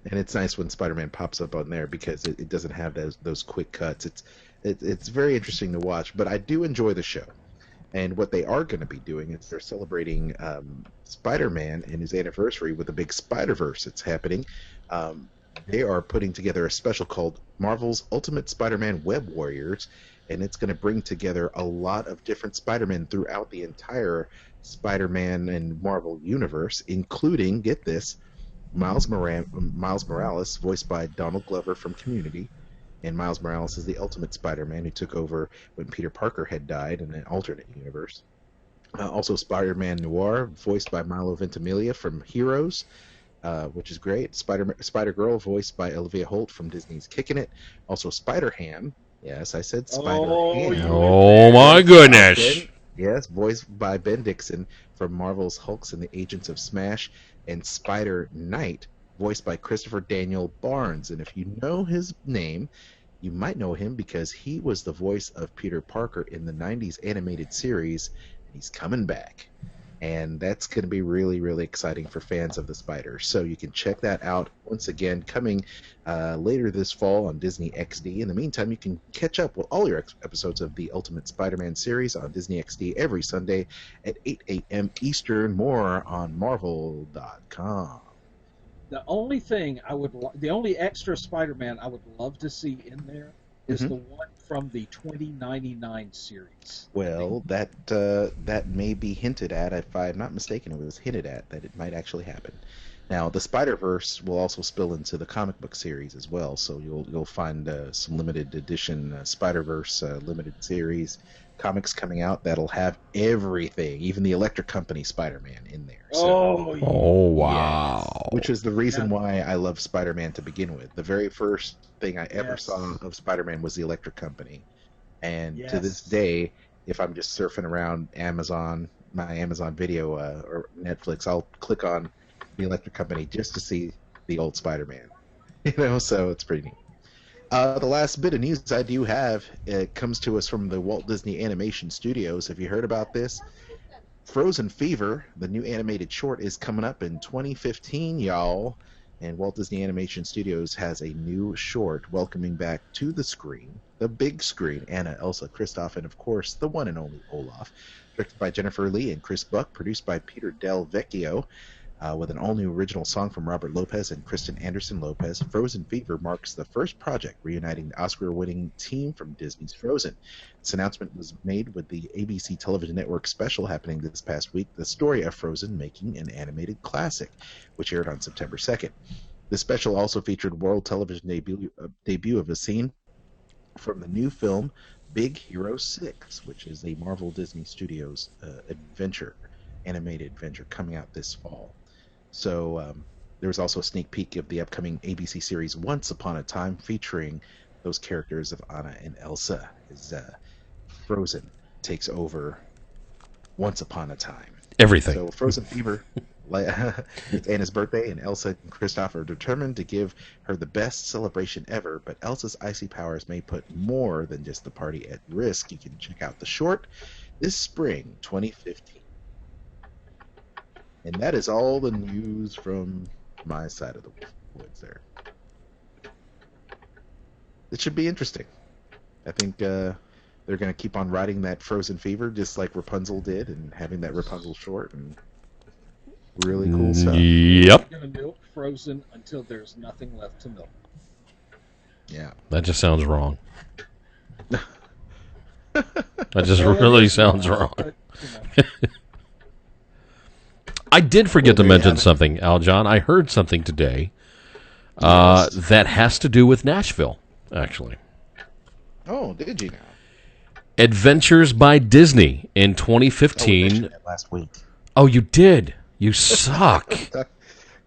And it's nice when Spider-Man pops up on there because it doesn't have those quick cuts. It's very interesting to watch, but I do enjoy the show. And what they are going to be doing is they're celebrating Spider-Man and his anniversary with a big Spider-Verse that's happening. They are putting together a special called Marvel's Ultimate Spider-Man Web Warriors, and it's going to bring together a lot of different Spider-Men throughout the entire Spider-Man and Marvel universe, including, get this, Miles Morales, voiced by Donald Glover from Community. And Miles Morales is the Ultimate Spider-Man who took over when Peter Parker had died in an alternate universe. Also Spider-Man Noir, voiced by Milo Ventimiglia from Heroes, which is great. Spider-Girl, voiced by Olivia Holt from Disney's Kickin' It. Also Spider-Ham. Yes, I said Spider-Ham. Oh my goodness. Yes, voiced by Ben Dixon from Marvel's Hulks and the Agents of Smash. And Spider-Knight, voiced by Christopher Daniel Barnes. And if you know his name, you might know him because he was the voice of Peter Parker in the 90s animated series. He's coming back. And that's going to be really, really exciting for fans of the Spider. So you can check that out once again, coming later this fall on Disney XD. In the meantime, you can catch up with all your episodes of the Ultimate Spider-Man series on Disney XD every Sunday at 8 a.m. Eastern. More on Marvel.com. The only thing the only extra Spider-Man I would love to see in there is the one from the 2099 series. Well, that may be hinted at. If I'm not mistaken, it was hinted at that it might actually happen. Now, the Spider-Verse will also spill into the comic book series as well, so you'll find some limited edition Spider-Verse limited series comics coming out that'll have everything, even the Electric Company Spider-Man in there. So, oh wow! Yes, which is the reason why I love Spider-Man to begin with. The very first thing I ever saw of Spider-Man was the Electric Company, and to this day, if I'm just surfing around my Amazon Video or Netflix, I'll click on the Electric Company just to see the old Spider-Man. So it's pretty neat. The last bit of news I do have, it comes to us from the Walt Disney Animation Studios. Have you heard about this? Frozen Fever, the new animated short, is coming up in 2015, y'all. And Walt Disney Animation Studios has a new short welcoming back to the screen, the big screen, Anna, Elsa, Kristoff, and of course, the one and only Olaf. Directed by Jennifer Lee and Chris Buck, produced by Peter Del Vecchio, with an all-new original song from Robert Lopez and Kristen Anderson Lopez. Frozen Fever marks the first project reuniting the Oscar-winning team from Disney's Frozen. This announcement was made with the ABC television network special happening this past week, The Story of Frozen Making an Animated Classic, which aired on September 2nd. The special also featured world television debut of a scene from the new film Big Hero 6, which is a Marvel Disney Studios animated adventure coming out this fall. So there was also a sneak peek of the upcoming ABC series Once Upon a Time, featuring those characters of Anna and Elsa as Frozen takes over Once Upon a Time. Everything. So Frozen Fever, it's Anna's birthday, and Elsa and Kristoff are determined to give her the best celebration ever, but Elsa's icy powers may put more than just the party at risk. You can check out the short this spring, 2015. And that is all the news from my side of the woods there. It should be interesting. I think they're going to keep on riding that Frozen Fever just like Rapunzel did, and having that Rapunzel short, and really cool stuff. Yep. Going to milk Frozen until there's nothing left to milk. Yeah. That just sounds wrong. That just really sounds wrong. But, you know. I did forget to mention something, Aljon. I heard something today that has to do with Nashville, actually. Oh, did you now? Adventures by Disney in 2015. Last week. Oh, you did? You suck.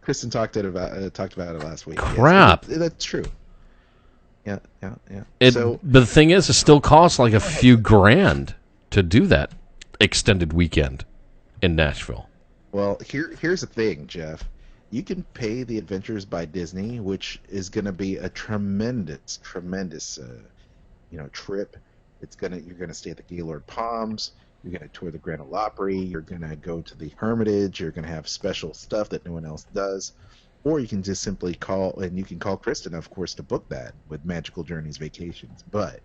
Kristen talked about it last week. Crap. Yes, that's true. Yeah. But the thing is, it still costs like a few grand to do that extended weekend in Nashville. Well, here's the thing, Jeff. You can pay the Adventures by Disney, which is going to be a tremendous, trip. You're gonna stay at the Gaylord Palms. You're gonna tour the Grand Ole Opry. You're gonna go to the Hermitage. You're gonna have special stuff that no one else does. Or you can just simply call, and you can call Kristen, of course, to book that with Magical Journeys Vacations. But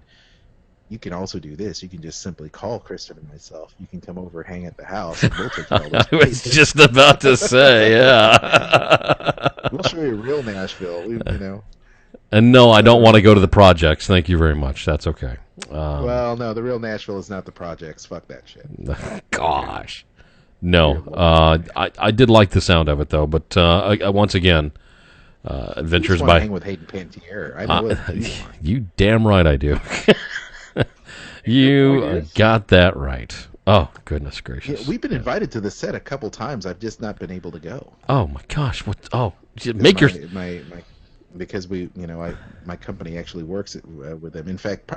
you can also do this. You can just simply call Kristen and myself. You can come over, hang at the house, and we'll take you all those I was places. just about to say, yeah. We'll show you real Nashville. And no, I don't want to go to the projects. Thank you very much. That's okay. Well, no, the real Nashville is not the projects. Fuck that shit. Gosh. No. I did like the sound of it, though. But once again, Adventures by... hang with Hayden Panettiere. I know you damn right I do. You got that right. Oh, goodness gracious. Yeah, we've been invited to the set a couple times. I've just not been able to go. Oh, my gosh. What? Oh, because my company actually works with them. In fact,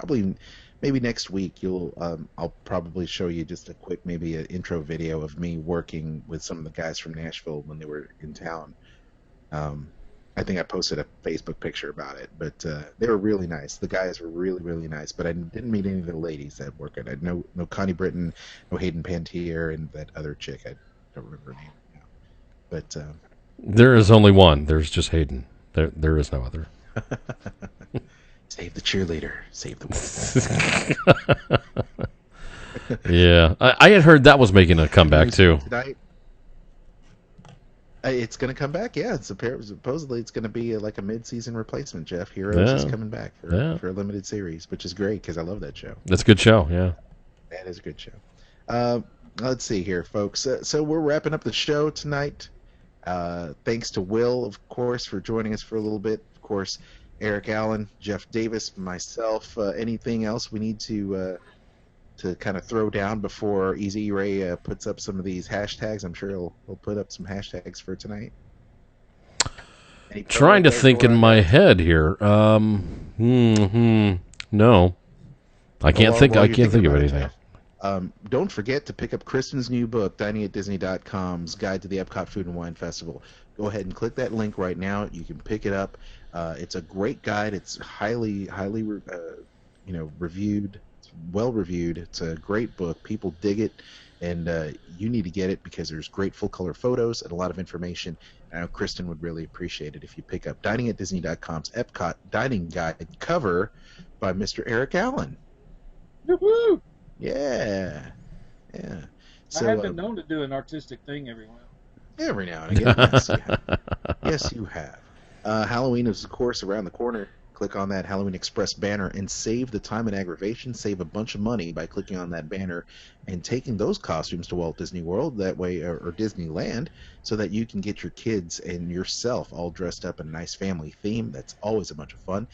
maybe next week I'll probably show you just a quick, maybe an intro video of me working with some of the guys from Nashville when they were in town. I think I posted a Facebook picture about it, but they were really nice. The guys were really, really nice, but I didn't meet any of the ladies that work at it. No Connie Britton, no Hayden Panettiere, and that other chick. I don't remember her name now. But there is only one. There's just Hayden. There is no other. Save the cheerleader. Save the world. Yeah. I had heard that was making a comeback, too. Tonight. It's going to come back, yeah. Supposedly it's going to be like a mid-season replacement, Jeff. Heroes is coming back for a limited series, which is great because I love that show. That's a good show, yeah. That is a good show. Let's see here, folks. So we're wrapping up the show tonight. Thanks to Will, of course, for joining us for a little bit. Of course, Eric Allen, Jeff Davis, myself. Anything else we need to kind of throw down before Easy Ray puts up some of these hashtags? I'm sure he'll put up some hashtags for tonight. Trying to think in my head here. No, I can't think. I can't think of anything. Don't forget to pick up Kristen's new book, DiningAtDisney.com's Guide to the Epcot Food and Wine Festival. Go ahead and click that link right now. You can pick it up. It's a great guide. It's highly reviewed. It's well reviewed. It's a great book. People dig it, and you need to get it because there's great full color photos and a lot of information. I know Kristen would really appreciate it if you pick up DiningAtDisney.com's Epcot Dining Guide cover by Mr. Eric Allen. Woohoo! Yeah. So, I have been known to do an artistic thing every now and again. Yes, you have. Yes, you have. Halloween is, of course, around the corner. Click on that Halloween Express banner and save the time and aggravation. Save a bunch of money by clicking on that banner and taking those costumes to Walt Disney World that way, or Disneyland, so that you can get your kids and yourself all dressed up in a nice family theme. That's always a bunch of fun.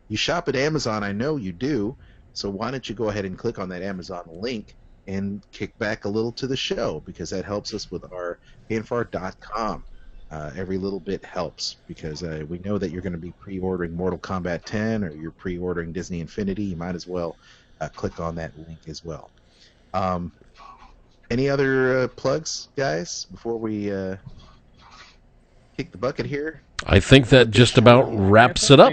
You shop at Amazon, I know you do. So why don't you go ahead and click on that Amazon link and kick back a little to the show, because that helps us with our fanfare.com. Every little bit helps, because we know that you're going to be pre-ordering Mortal Kombat 10 or you're pre-ordering Disney Infinity. You might as well click on that link as well. Any other plugs, guys, before we kick the bucket here? I think that just about wraps it up.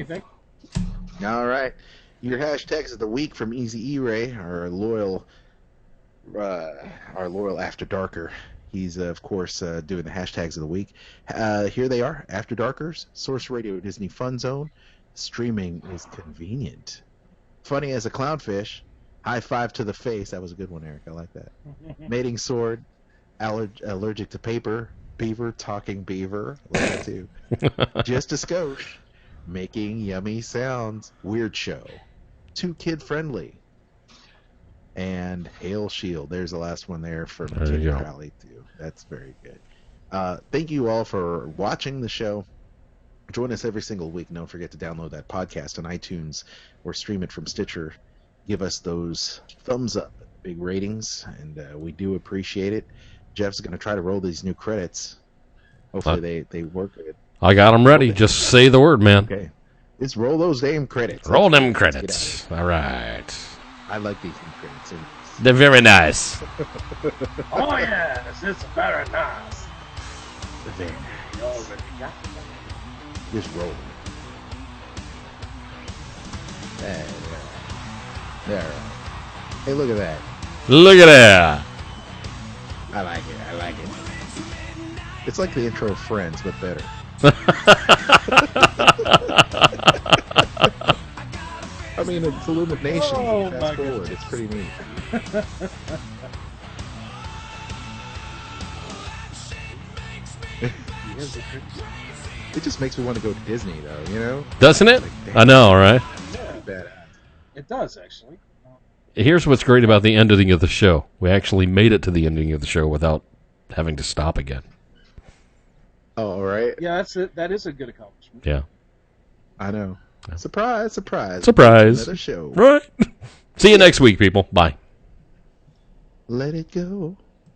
All right. Your hashtags of the week from Easy E-Ray, our loyal After Darker. He's, of course, doing the hashtags of the week. Here they are. After Darkers, Source Radio Disney Fun Zone. Streaming is convenient. Funny as a clownfish. High five to the face. That was a good one, Eric. I like that. Mating Sword. Allergic to paper. Beaver Talking Beaver. I like that too. Just a Skosh. Making Yummy Sounds. Weird Show. Too Kid Friendly. And Hail Shield. There's the last one there from Kitty Crowley too. That's very good. Thank you all for watching the show. Join us every single week. Don't forget to download that podcast on iTunes or stream it from Stitcher. Give us those thumbs up, big ratings, and we do appreciate it. Jeff's going to try to roll these new credits. Hopefully they work good. I got them ready. Just say the word, man. Okay. Just roll those damn credits. Roll them credits. All right. I like these new credits. They're very nice. Oh, yes. It's very nice. Very nice. Just roll them. There. Hey, look at that. Look at that. I like it. It's like the intro of Friends, but better. I mean, it's illumination. Oh, Fast forward. It's pretty neat. It just makes me want to go to Disney, though, you know? Doesn't it? Like, I know, right? Badass. It does, actually. Here's what's great about the ending of the show. We actually made it to the ending of the show without having to stop again. Oh, all right. Yeah, that's it. That is a good accomplishment. Yeah. I know. Surprise. Another show. Right. See you next week, people. Bye. Let it go.